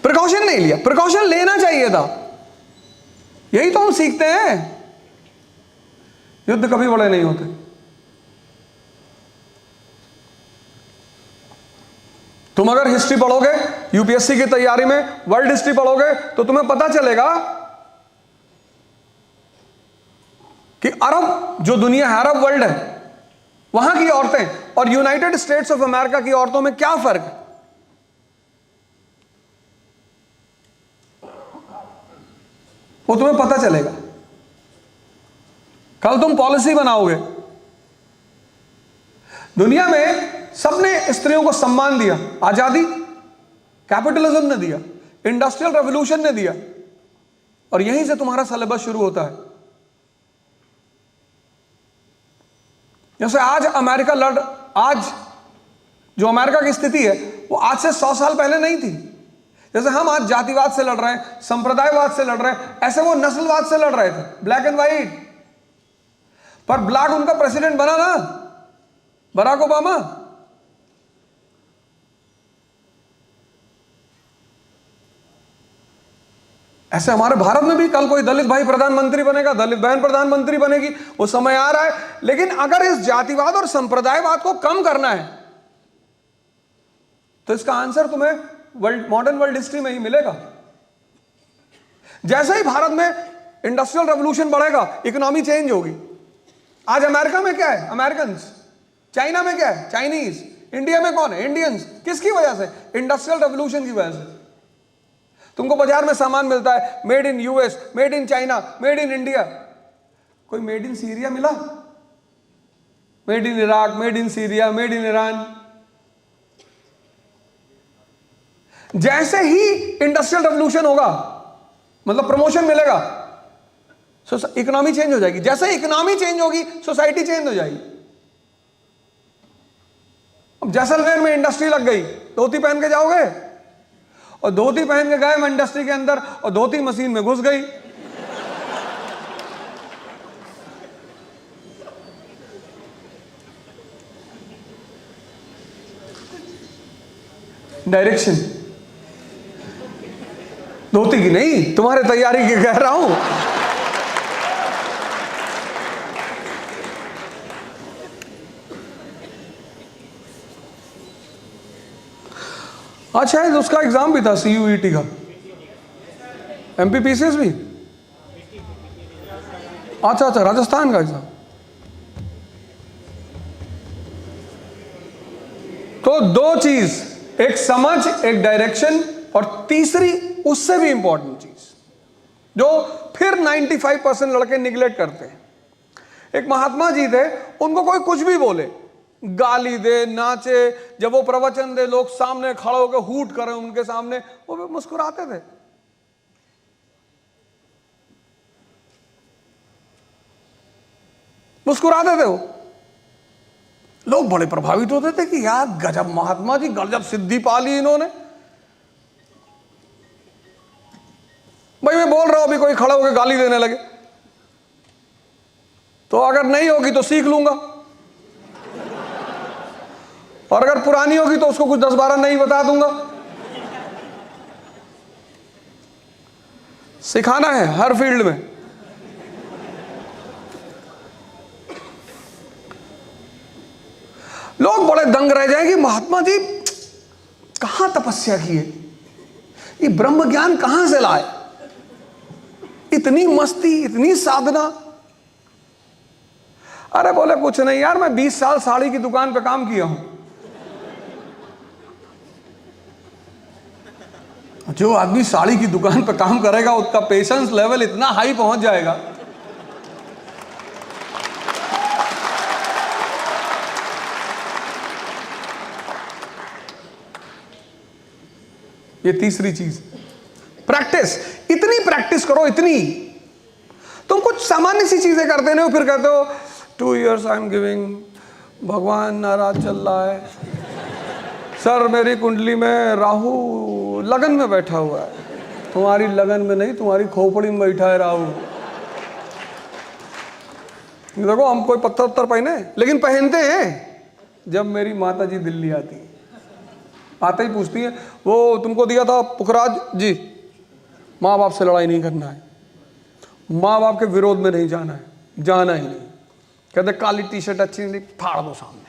प्रिकॉशन नहीं लिया। प्रिकॉशन लेना चाहिए था। यही तो हम सीखते हैं। युद्ध कभी बड़े नहीं होते। तुम अगर हिस्ट्री पढ़ोगे यूपीएससी की तैयारी में, वर्ल्ड हिस्ट्री पढ़ोगे, तो तुम्हें पता चलेगा कि अरब जो दुनिया है, अरब वर्ल्ड है, वहां की औरतें और यूनाइटेड स्टेट्स ऑफ अमेरिका की औरतों में क्या फर्क है। वो तुम्हें पता चलेगा। कल तुम पॉलिसी बनाओगे। दुनिया में सबने स्त्रियों को सम्मान दिया, आजादी कैपिटलिज्म ने दिया, इंडस्ट्रियल रेवोल्यूशन ने दिया, और यहीं से तुम्हारा सिलेबस शुरू होता है। जैसे आज जो अमेरिका की स्थिति है वो आज से 100 साल पहले नहीं थी। जैसे हम आज जातिवाद से लड़ रहे हैं, संप्रदायवाद से लड़ रहे हैं, ऐसे वो नस्लवाद से लड़ रहे थे, ब्लैक एंड व्हाइट। पर ब्लैक उनका प्रेसिडेंट बना ना, बराक ओबामा। ऐसे हमारे भारत में भी कल कोई दलित भाई प्रधानमंत्री बनेगा, दलित बहन प्रधानमंत्री बनेगी, वो समय आ रहा है। लेकिन अगर इस जातिवाद और संप्रदायवाद को कम करना है तो इसका आंसर तुम्हें मॉडर्न वर्ल्ड हिस्ट्री में ही मिलेगा। जैसे ही भारत में इंडस्ट्रियल रेवोल्यूशन बढ़ेगा, इकोनॉमी चेंज होगी। आज अमेरिका में क्या है? अमेरिकन्स। चाइना में क्या है? चाइनीज। इंडिया में कौन है? इंडियंस। किसकी वजह से? इंडस्ट्रियल रेवोल्यूशन की वजह से। तुमको बाजार में सामान मिलता है made in US, made in China, made in India. कोई मेड इन सीरिया मिला? Made in Iraq, made in Syria, made in Iran. जैसे ही इंडस्ट्रियल रेवोल्यूशन होगा, मतलब प्रमोशन मिलेगा, इकोनॉमी चेंज हो जाएगी। जैसे इकोनॉमी चेंज होगी, सोसाइटी चेंज हो जाएगी। अब जैसलमेर में इंडस्ट्री लग गई, धोती पहन के जाओगे, और धोती पहन के गए मैं इंडस्ट्री के अंदर, और धोती मशीन में घुस गई। डायरेक्शन धोती की नहीं, तुम्हारे तैयारी की कह रहा हूं। अच्छा है, उसका एग्जाम भी था CUET का, MPPCS भी। अच्छा, राजस्थान का एग्जाम। तो दो चीज, एक समझ, एक डायरेक्शन, और तीसरी उससे भी इंपॉर्टेंट चीज जो फिर 95% लड़के निगलेक्ट करते हैं। एक महात्मा जी थे, उनको कोई कुछ भी बोले, गाली दे, नाचे, जब वो प्रवचन दे, लोग सामने खड़े होकर हूट करें उनके सामने, वो मुस्कुराते थे। मुस्कुरा देते हो। लोग बड़े प्रभावित होते थे कि यार गजब महात्मा जी, गजब सिद्धि पा ली इन्होंने। भाई मैं बोल रहा हूं, अभी कोई खड़ा होकर गाली देने लगे तो अगर नहीं होगी तो सीख लूंगा, और अगर पुरानी होगी तो उसको कुछ 10-12 नहीं बता दूंगा। सिखाना है हर फील्ड में। लोग बड़े दंग रह जाएंगे, महात्मा जी कहां तपस्या की है, ये ब्रह्म ज्ञान कहां से लाए, इतनी मस्ती, इतनी साधना। अरे बोले कुछ नहीं यार, मैं 20 साल साड़ी की दुकान पे काम किया हूं। जो आदमी साड़ी की दुकान पे काम करेगा उसका पेशेंस लेवल इतना हाई पहुंच जाएगा, ये तीसरी चीज प्रैक्टिस। इतनी प्रैक्टिस करो, इतनी। तुम कुछ सामान्य सी चीजें करते नहीं हो, फिर कहते हो 2 years आई एम गिविंग, भगवान नाराज चल रहा है, सर मेरी कुंडली में राहु लगन में बैठा हुआ है। तुम्हारी लगन में नहीं, तुम्हारी खोपड़ी में बैठा है राहु। देखो हम कोई पत्थर उत्तर पहने, लेकिन पहनते हैं। जब मेरी माता जी दिल्ली आती है, आते ही पूछती है, वो तुमको दिया था पुखराज जी, माँ बाप से लड़ाई नहीं करना है, माँ बाप के विरोध में नहीं जाना है, जाना ही नहीं। कहते काली टी शर्ट अच्छी नहीं, फाड़ दो सामने।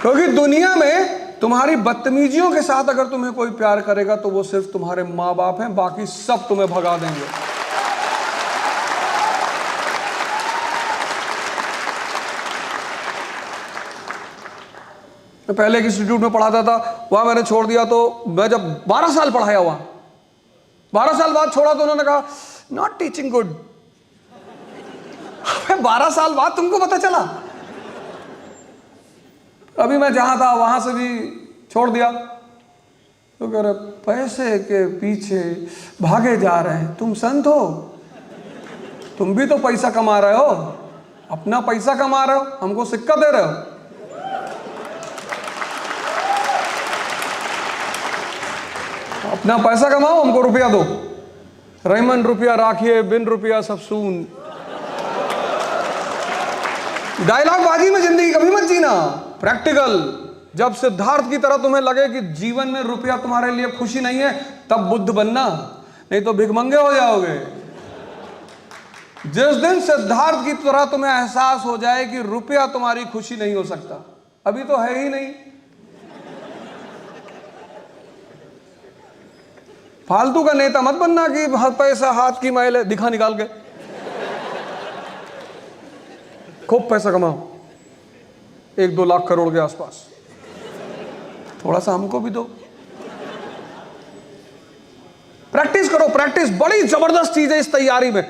क्योंकि दुनिया में तुम्हारी बदतमीजियों के साथ अगर तुम्हें कोई प्यार करेगा तो वो सिर्फ तुम्हारे माँ बाप हैं, बाकी सब तुम्हें भगा देंगे। मैं पहले एक इंस्टीट्यूट में पढ़ाता था, वहां मैंने छोड़ दिया। तो मैं जब 12 साल पढ़ाया वहां, 12 साल बाद छोड़ा तो उन्होंने कहा नॉट टीचिंग गुड। 12 साल बाद तुमको पता चला। अभी मैं जहां था वहां से भी छोड़ दिया। तो कह रहे पैसे के पीछे भागे जा रहे हैं, तुम संत हो, तुम भी तो पैसा कमा रहे हो, अपना पैसा कमा रहे हो, हमको सिक्का दे रहे हो। अपना पैसा कमाओ, हमको रुपया दो। रहीमन रुपया राखिए, बिन रुपया सब सून। डायलॉग बाजी में जिंदगी कभी मत जीना, प्रैक्टिकल। जब सिद्धार्थ की तरह तुम्हें लगे कि जीवन में रुपया तुम्हारे लिए खुशी नहीं है, तब बुद्ध बनना, नहीं तो भिखमंगे हो जाओगे। जिस दिन सिद्धार्थ की तरह तुम्हें एहसास हो जाए कि रुपया तुम्हारी खुशी नहीं हो सकता, अभी तो है ही नहीं, फालतू का नेता मत बनना कि पैसा हाथ की मैल है, दिखा निकाल के। खूब पैसा कमाओ, 1-2 लाख करोड़ के आसपास, थोड़ा सा हमको भी दो। प्रैक्टिस करो, प्रैक्टिस बड़ी जबरदस्त चीज है इस तैयारी में।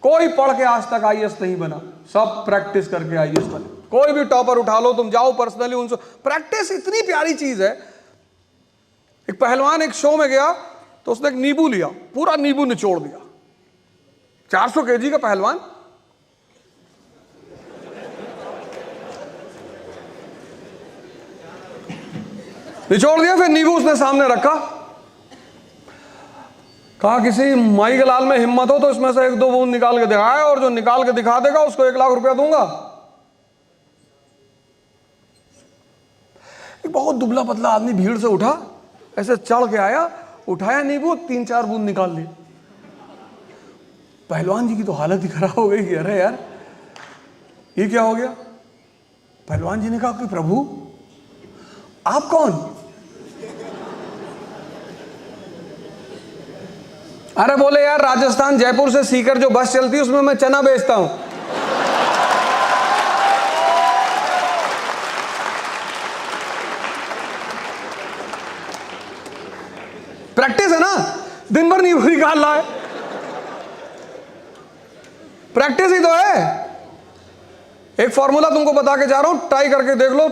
कोई पढ़ के आज तक IAS नहीं बना, सब प्रैक्टिस करके IAS बने। कोई भी टॉपर उठा लो, तुम जाओ पर्सनली उनसे, प्रैक्टिस इतनी प्यारी चीज है। एक पहलवान एक शो में गया तो उसने एक नींबू लिया, पूरा नींबू निचोड़ दिया। 400 kg का पहलवान, निचोड़ दिया। फिर नींबू उसने सामने रखा, कहा किसी माई के लाल में हिम्मत हो तो इसमें से 1-2 बूंद निकाल के दिखाए, और जो निकाल के दिखा देगा उसको 1 लाख रुपया दूंगा। एक बहुत दुबला पतला आदमी भीड़ से उठा, ऐसे चढ़ के आया, उठाया नींबू, 3-4 बूंद निकाल ली। पहलवान जी की तो हालत ही खराब हो गई कि अरे यार ये क्या हो गया। पहलवान जी ने कहा कि प्रभु आप कौन? अरे बोले यार राजस्थान जयपुर से सीकर जो बस चलती है उसमें मैं चना बेचता हूं। प्रैक्टिस है ना, दिन भर नहीं निकाल रहा है, प्रैक्टिस ही तो है। एक फॉर्मूला तुमको बता के जा रहा हूं, ट्राई करके देख लो,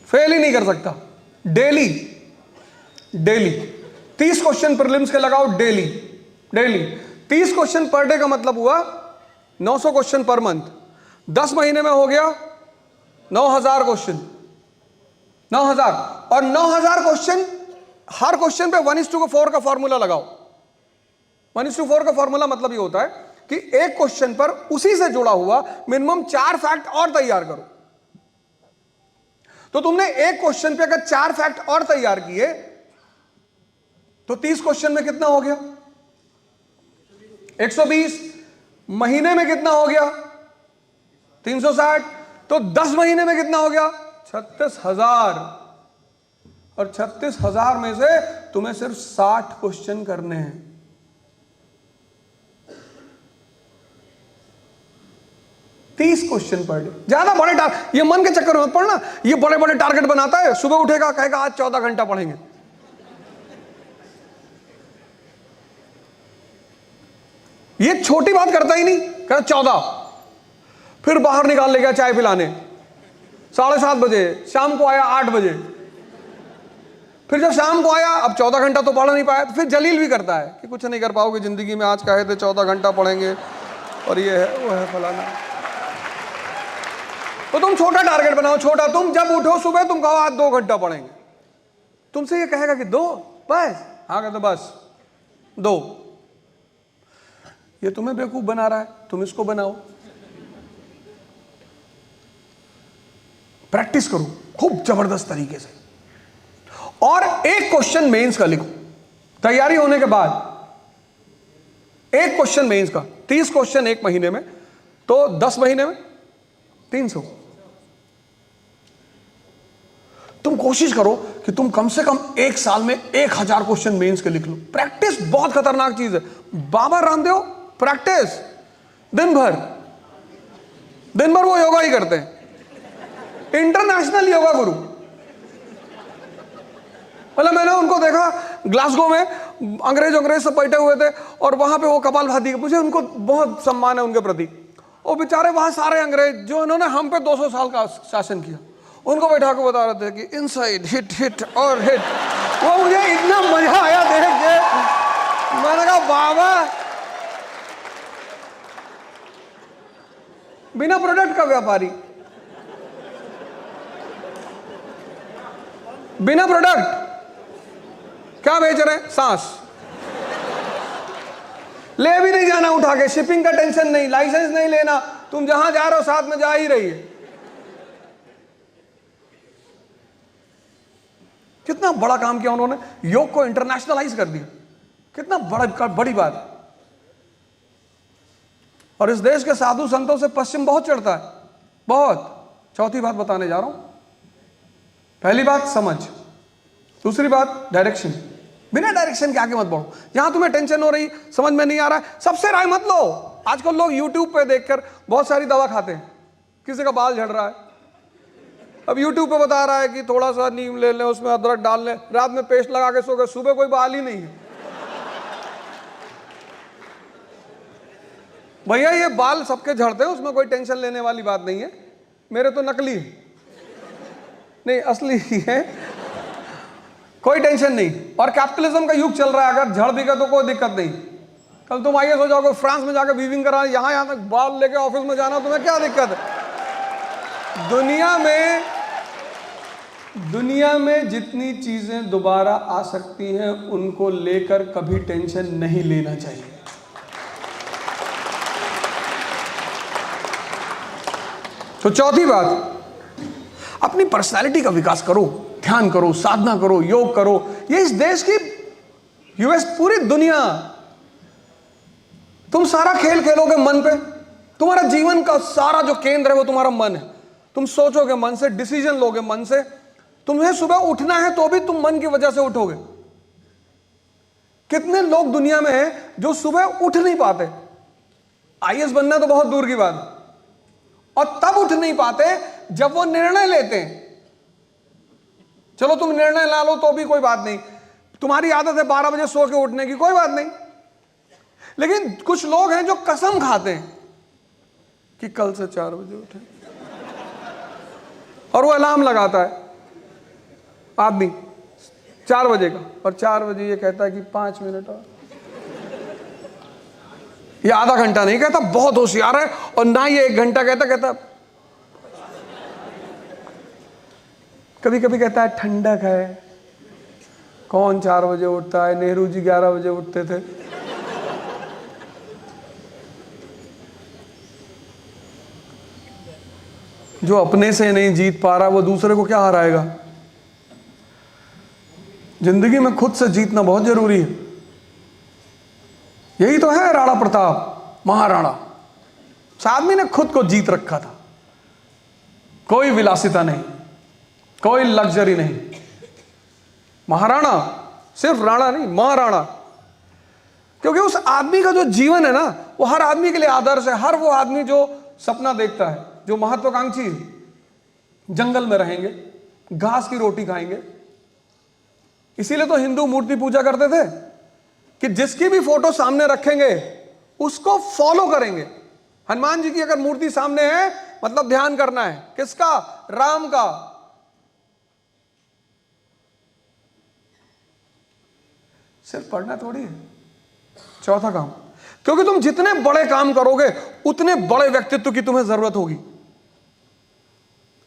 फेल ही नहीं कर सकता। डेली 30 क्वेश्चन प्रीलिम्स के लगाओ, डेली 30 क्वेश्चन पर डे का मतलब हुआ 900 क्वेश्चन पर मंथ, 10 महीने में हो गया 9000 क्वेश्चन, 9000। और 9000 क्वेश्चन, हर क्वेश्चन पे 1:4 का फॉर्मूला लगाओ। 1:4 का फॉर्मूला मतलब ये होता है कि एक क्वेश्चन पर उसी से जुड़ा हुआ मिनिमम 4 फैक्ट और तैयार करो। तो तुमने एक क्वेश्चन पे अगर 4 फैक्ट और तैयार किए तो 30 क्वेश्चन में कितना हो गया? 120। महीने में कितना हो गया? 360। तो 10 महीने में कितना हो गया? 36,000। और 36,000 में से तुम्हें सिर्फ 60 क्वेश्चन करने हैं। तीस क्वेश्चन पर डे। ज्यादा बड़े टारगेट, ये मन के चक्कर में मत पड़ना। ये बड़े बड़े टारगेट बनाता है, सुबह उठेगा कहेगा आज 14 घंटा पढ़ेंगे। ये छोटी बात करता ही नहीं, कहता 14। फिर बाहर निकाल ले गया चाय पिलाने 7:30 बजे, शाम को आया 8 बजे। फिर जब शाम को आया, अब 14 घंटा तो पढ़ नहीं पाया, तो फिर जलील भी करता है कि कुछ नहीं कर पाओगे जिंदगी में, आज कहे थे 14 घंटा पढ़ेंगे और ये है वो है फलाना। तो तुम छोटा टारगेट बनाओ, छोटा। तुम जब उठो सुबह तुम कहो आज 2 घंटा पढ़ेंगे। तुमसे ये कहेगा कि 2 बस, हाँ कहते बस 2। ये तुम्हें बेवकूफ बना रहा है, तुम इसको बनाओ। प्रैक्टिस करो खूब जबरदस्त तरीके से। और एक क्वेश्चन मेंस का लिखो तैयारी होने के बाद। एक क्वेश्चन मेंस का, 30 क्वेश्चन एक महीने में, तो 10 महीने में 300। तुम कोशिश करो कि तुम कम से कम एक साल में 1000 क्वेश्चन मेंस के लिख लो। प्रैक्टिस बहुत खतरनाक चीज है। बाबा रामदेव प्रैक्टिस दिन भर वो योगा ही करते हैं, इंटरनेशनल योगा गुरु। मतलब मैंने उनको देखा ग्लासगो में, अंग्रेज सब बैठे हुए थे और वहां पे वो कपालभाति, मुझे उनको बहुत सम्मान है उनके प्रति। वो बेचारे वहां सारे अंग्रेज जो इन्होंने हम पे 200 साल का शासन किया, उनको बैठा के बता रहे थे कि इनसाइड हिट हिट और हिट। वो मुझे इतना मजा आया देख के, मैंने कहा बाबा बिना प्रोडक्ट का व्यापारी, बिना प्रोडक्ट क्या बेच रहे हैं? सांस। ले भी नहीं जाना उठा के, शिपिंग का टेंशन नहीं, लाइसेंस नहीं लेना, तुम जहां जा रहे हो साथ में जा ही रही है। कितना बड़ा काम किया उन्होंने, योग को इंटरनेशनलाइज कर दिया। कितना बड़ी बात। और इस देश के साधु संतों से पश्चिम बहुत चढ़ता है, बहुत। चौथी बात बताने जा रहा हूं। पहली बात समझ, दूसरी बात डायरेक्शन। बिना डायरेक्शन के आगे मत बढ़ो। जहां तुम्हें टेंशन हो रही, समझ में नहीं आ रहा है, सबसे राय मत लो। आजकल लोग YouTube पे देखकर बहुत सारी दवा खाते हैं। किसी का बाल झड़ रहा है, अब YouTube पे बता रहा है कि थोड़ा सा नीम ले लें, उसमें अदरक डाल लें, रात में पेस्ट लगा के सो गए, सुबह कोई बाल ही नहीं है। भैया ये बाल सबके झड़ते हैं, उसमें कोई टेंशन लेने वाली बात नहीं है। मेरे तो नकली है, नहीं असली ही है, कोई टेंशन नहीं। और कैपिटलिज्म का युग चल रहा है, अगर झड़ भी गया तो कोई दिक्कत नहीं। कल तुम आइए सो जाओगे फ्रांस में जाकर वीविंग करा, यहां तक बाल लेके ऑफिस में जाना, तुम्हें क्या दिक्कत है? दुनिया में जितनी चीजें दोबारा आ सकती हैं उनको लेकर कभी टेंशन नहीं लेना चाहिए। तो चौथी बात, अपनी पर्सनालिटी का विकास करो, ध्यान करो, साधना करो, योग करो। ये इस देश की, यूएस, पूरी दुनिया, तुम सारा खेल खेलोगे मन पे। तुम्हारा जीवन का सारा जो केंद्र है वो तुम्हारा मन है। तुम सोचोगे मन से, डिसीजन लोगे मन से। तुम्हें सुबह उठना है तो भी तुम मन की वजह से उठोगे। कितने लोग दुनिया में हैं जो सुबह उठ नहीं पाते? आईएएस बनना तो बहुत दूर की बात है, और तब उठ नहीं पाते जब वो निर्णय लेते हैं। चलो तुम निर्णय ला लो तो भी कोई बात नहीं, तुम्हारी आदत है 12 बजे सो के उठने की, कोई बात नहीं। लेकिन कुछ लोग हैं जो कसम खाते हैं कि कल से 4 बजे उठे, और वो अलार्म लगाता है आदमी 4 बजे का, और 4 बजे ये कहता है कि 5 मिनट और। ये आधा घंटा नहीं कहता, बहुत होशियार है, और ना ये 1 घंटा कहता कभी कभी कहता है ठंडक है। कौन 4 बजे उठता है? नेहरू जी 11 बजे उठते थे। जो अपने से नहीं जीत पा रहा वो दूसरे को क्या हराएगा? जिंदगी में खुद से जीतना बहुत जरूरी है। यही तो है राणा प्रताप, महाराणा। उस आदमी ने खुद को जीत रखा था। कोई विलासिता नहीं, कोई लग्जरी नहीं। महाराणा, सिर्फ राणा नहीं, महाराणा। क्योंकि उस आदमी का जो जीवन है ना, वो हर आदमी के लिए आदर्श है। हर वो आदमी जो सपना देखता है, जो महत्वाकांक्षी, जंगल में रहेंगे, घास की रोटी खाएंगे। इसीलिए तो हिंदू मूर्ति पूजा करते थे कि जिसकी भी फोटो सामने रखेंगे उसको फॉलो करेंगे। हनुमान जी की अगर मूर्ति सामने है मतलब ध्यान करना है किसका? राम का। सिर्फ पढ़ना थोड़ी है। चौथा काम, क्योंकि तुम जितने बड़े काम करोगे उतने बड़े व्यक्तित्व की तुम्हें जरूरत होगी।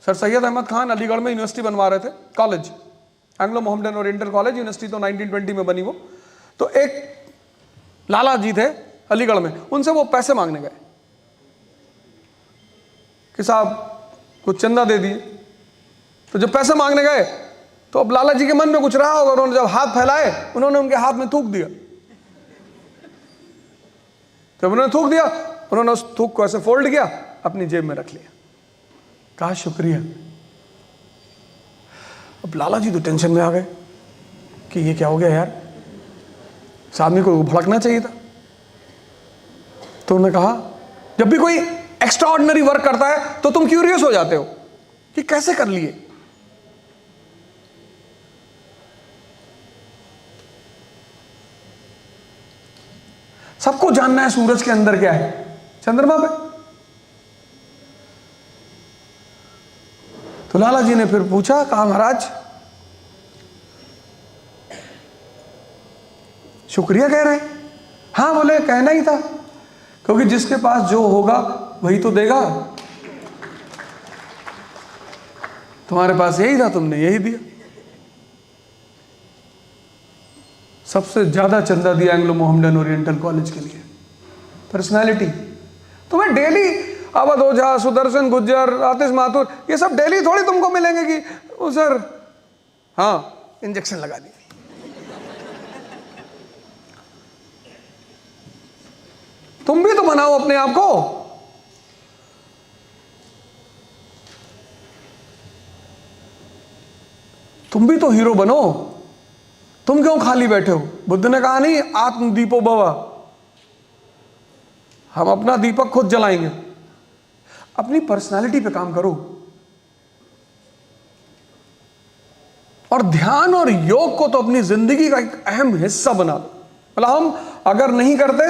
सर सैयद अहमद खान अलीगढ़ में यूनिवर्सिटी बनवा रहे थे, college, Anglo Mohammedan oriental college. University तो 1920 में बनी वो। तो एक लाला जी थे अलीगढ़ में, उनसे वो पैसे मांगने गए कि साहब कुछ चंदा दे दिए। तो जब पैसे मांगने गए तो अब लाला जी के मन में कुछ रहा होगा, उन्होंने जब हाथ फैलाए उन्होंने उनके हाथ में थूक दिया। जब उन्होंने थूक दिया, उन्होंने उस थूक को ऐसे फोल्ड किया, अपनी जेब में रख लिया, कहा शुक्रिया। अब लाला जी तो टेंशन में आ गए कि ये क्या हो गया यार, इस आदमी को भड़कना चाहिए था। तो उन्होंने कहा जब भी कोई एक्स्ट्रा ऑर्डिनरी वर्क करता है तो तुम क्यूरियस हो जाते हो कि कैसे कर लिए। सबको जानना है सूरज के अंदर क्या है, चंद्रमा पे। तो लाला जी ने फिर पूछा, कहा महाराज शुक्रिया कह रहे हैं? हाँ बोले, कहना ही था, क्योंकि जिसके पास जो होगा वही तो देगा। तुम्हारे पास यही था, तुमने यही दिया। सबसे ज्यादा चंदा दिया एंग्लो मोहम्मडन ओरिएंटल कॉलेज के लिए। पर्सनालिटी। तुम्हें डेली अवध ओझा, सुदर्शन गुज्जर, आतिश माथुर, ये सब डेली थोड़ी तुमको मिलेंगे कि ओ सर हाँ इंजेक्शन लगा दिया। तुम भी तो बनाओ अपने आप को। तुम भी तो हीरो बनो। तुम क्यों खाली बैठे हो? बुद्ध ने कहा नहीं, आत्म दीपो भव, हम अपना दीपक खुद जलाएंगे। अपनी पर्सनालिटी पे काम करो और ध्यान और योग को तो अपनी जिंदगी का एक अहम हिस्सा बना दो। मतलब हम अगर नहीं करते,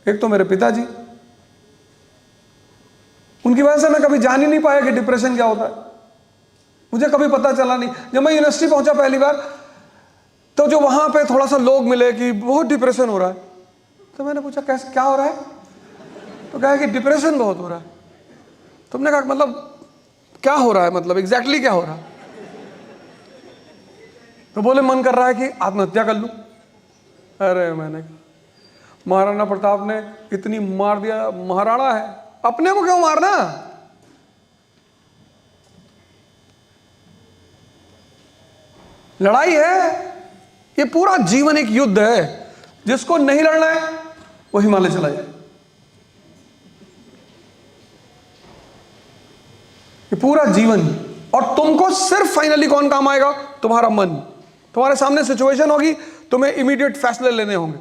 एक तो मेरे पिताजी, उनकी वजह से मैं कभी जान ही नहीं पाया कि डिप्रेशन क्या होता है। मुझे कभी पता चला नहीं। जब मैं यूनिवर्सिटी पहुंचा पहली बार, तो जो वहां पे थोड़ा सा लोग मिले कि बहुत डिप्रेशन हो रहा है, तो मैंने पूछा कैसे, क्या हो रहा है? तो कहा कि डिप्रेशन बहुत हो रहा है। तुमने कहा मतलब क्या हो रहा है, मतलब एग्जैक्टली क्या हो रहा है? तो बोले मन कर रहा है कि आत्महत्या कर लूं। अरे मैंने कहा महाराणा प्रताप ने इतनी मार दिया, महाराणा है, अपने को क्यों मारना? लड़ाई है, ये पूरा जीवन एक युद्ध है। जिसको नहीं लड़ना है वो हिमालय चला जाए। ये पूरा जीवन, और तुमको सिर्फ फाइनली कौन काम आएगा? तुम्हारा मन। तुम्हारे सामने सिचुएशन होगी, तुम्हें इमीडिएट फैसले लेने होंगे।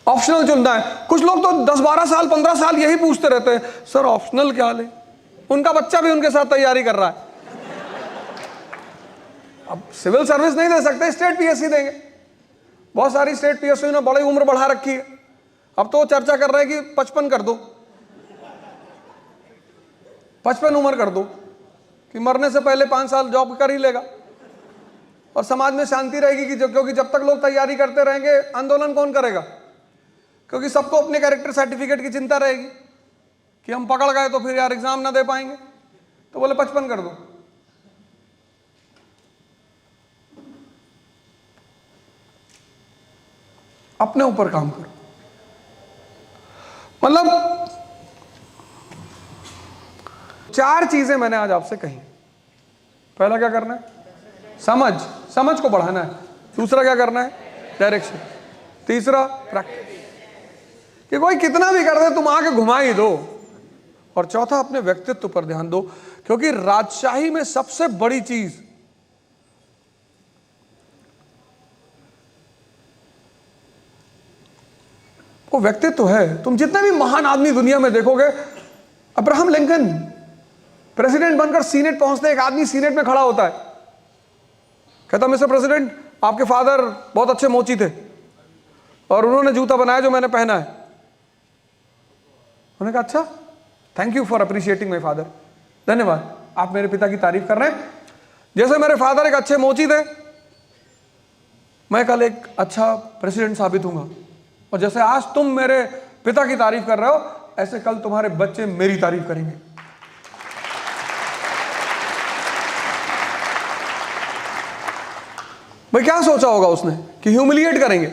ऑप्शनल चुनना है। कुछ लोग तो 10-12 साल 15 साल यही पूछते रहते हैं, सर ऑप्शनल क्या ले? उनका बच्चा भी उनके साथ तैयारी कर रहा है। अब सिविल सर्विस नहीं दे सकते, स्टेट पीएससी देंगे। बहुत सारी स्टेट पीएससी ने बड़ी उम्र बढ़ा रखी है। अब तो चर्चा कर रहे हैं कि 55 कर दो, 55 उम्र कर दो कि मरने से पहले 5 साल जॉब कर ही लेगा। और समाज में शांति रहेगी कि क्योंकि जब तक लोग तैयारी करते रहेंगे आंदोलन कौन करेगा? क्योंकि सबको अपने कैरेक्टर सर्टिफिकेट की चिंता रहेगी कि हम पकड़ गए तो फिर यार एग्जाम ना दे पाएंगे, तो बोले 55 कर दो। अपने ऊपर काम करो। मतलब 4 चीजें मैंने आज आपसे कही। पहला क्या करना है? समझ को बढ़ाना है। दूसरा क्या करना है? डायरेक्शन। तीसरा प्रैक्टिस, कि कोई कितना भी कर दे तुम आके घुमा ही दो। और चौथा अपने व्यक्तित्व पर ध्यान दो, क्योंकि राजशाही में सबसे बड़ी चीज वो व्यक्तित्व है। तुम जितने भी महान आदमी दुनिया में देखोगे, अब्राहम लिंकन प्रेसिडेंट बनकर सीनेट पहुंचते, एक आदमी सीनेट में खड़ा होता है, कहता मिस्टर प्रेसिडेंट आपके फादर बहुत अच्छे मोची थे और उन्होंने जूता बनाया जो मैंने पहना है। उन्होंने कहा अच्छा, thank you for appreciating my father, धन्यवाद, आप मेरे पिता की तारीफ कर रहे हैं। जैसे मेरे फादर एक अच्छे मोची थे, मैं कल एक अच्छा प्रेसिडेंट साबित होऊंगा, और जैसे आज तुम मेरे पिता की तारीफ कर रहे हो, ऐसे कल तुम्हारे बच्चे मेरी तारीफ करेंगे। भाई क्या सोचा होगा उसने कि ह्यूमिलिएट करेंगे।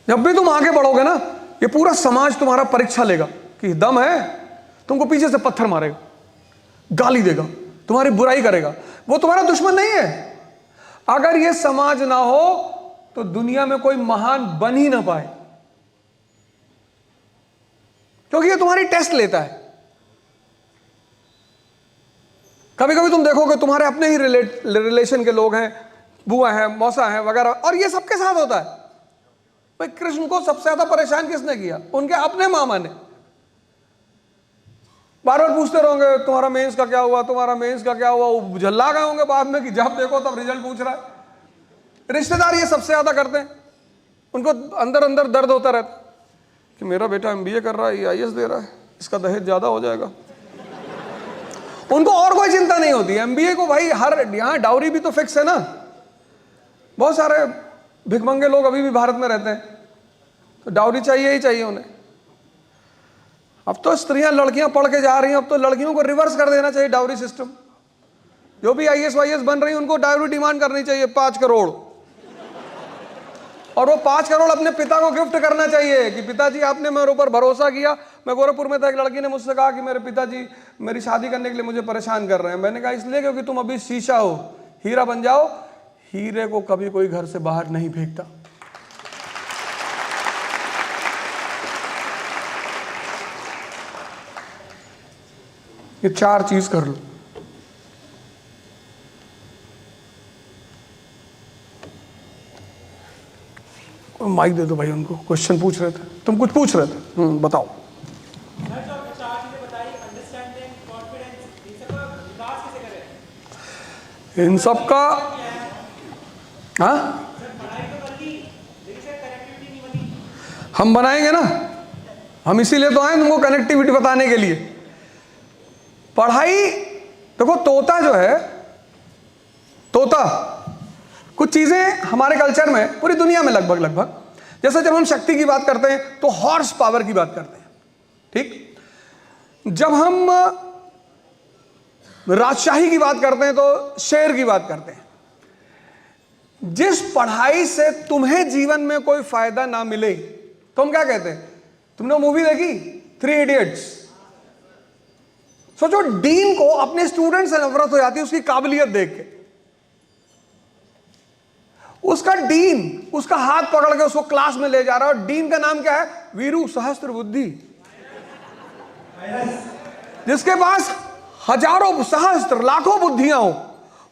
जब भी तुम आगे बढ़ोगे ना, ये पूरा समाज तुम्हारा परीक्षा लेगा कि दम है, तुमको पीछे से पत्थर मारेगा, गाली देगा, तुम्हारी बुराई करेगा। वो तुम्हारा दुश्मन नहीं है। अगर ये समाज ना हो तो दुनिया में कोई महान बन ही ना पाए, क्योंकि ये तुम्हारी टेस्ट लेता है। कभी कभी तुम देखोगे तुम्हारे अपने ही रिलेशन के लोग हैं, बुआ हैं, मौसा हैं वगैरह, और ये सबके साथ होता है। भाई कृष्ण को सबसे ज्यादा परेशान किसने किया? उनके अपने मामा ने। बार बार पूछते रहोगे तुम्हारा मेंस का क्या हुआ, तुम्हारा मेंस का क्या हुआ, वो झल्ला गए होंगे बाद में कि जब देखो तब रिजल्ट पूछ रहा है। रिश्तेदार ये सबसे ज्यादा करते हैं, उनको अंदर अंदर दर्द होता रहता कि मेरा बेटा MBA कर रहा है, ये IAS दे रहा है, इसका दहेज ज्यादा हो जाएगा। उनको और कोई चिंता नहीं होती। MBA को भाई हर यहाँ डाउरी भी तो फिक्स है ना। बहुत सारे भिखमंगे लोग अभी भी भारत में रहते हैं, तो डाउरी चाहिए ही चाहिए उन्हें। अब तो स्त्रियां लड़कियां पढ़ के जा रही हैं, अब तो लड़कियों को रिवर्स कर देना चाहिए डाउरी सिस्टम। जो भी IAS वाईएस बन रही है उनको डाउरी डिमांड करनी चाहिए 5 करोड़, और वो 5 करोड़ अपने पिता को गिफ्ट करना चाहिए कि पिताजी आपने मेरे ऊपर भरोसा किया। मैं गोरखपुर में था, एक लड़की ने मुझसे कहा कि मेरे पिताजी मेरी शादी करने के लिए मुझे परेशान कर रहे हैं। मैंने कहा इसलिए क्योंकि तुम अभी शीशा हो, हीरा बन जाओ। हीरे को कभी कोई घर से बाहर नहीं फेंकता। ये 4 चीज कर लो। माइक दे दो भाई, उनको क्वेश्चन पूछ रहे थे, तुम कुछ पूछ रहे थे, बताओ। इन सब का हाँ हम बनाएंगे ना, हम इसीलिए तो आए तुमको कनेक्टिविटी बताने के लिए। पढ़ाई देखो, तोता जो है, तोता कुछ चीजें हमारे कल्चर में, पूरी दुनिया में लगभग जैसे जब हम शक्ति की बात करते हैं तो हॉर्स पावर की बात करते हैं, ठीक। जब हम राजशाही की बात करते हैं तो शेर की बात करते हैं। जिस पढ़ाई से तुम्हें जीवन में कोई फायदा ना मिले तो हम क्या कहते हैं? तुमने मूवी देखी 3 इडियट्स? सोचो, डीन को अपने स्टूडेंट से नफरत हो जाती है उसकी काबिलियत देख के। उसका डीन उसका हाथ पकड़ के उसको क्लास में ले जा रहा है, और डीन का नाम क्या है? वीरू सहस्त्र बुद्धि, जिसके पास हजारों सहस्त्र लाखों बुद्धियां हो।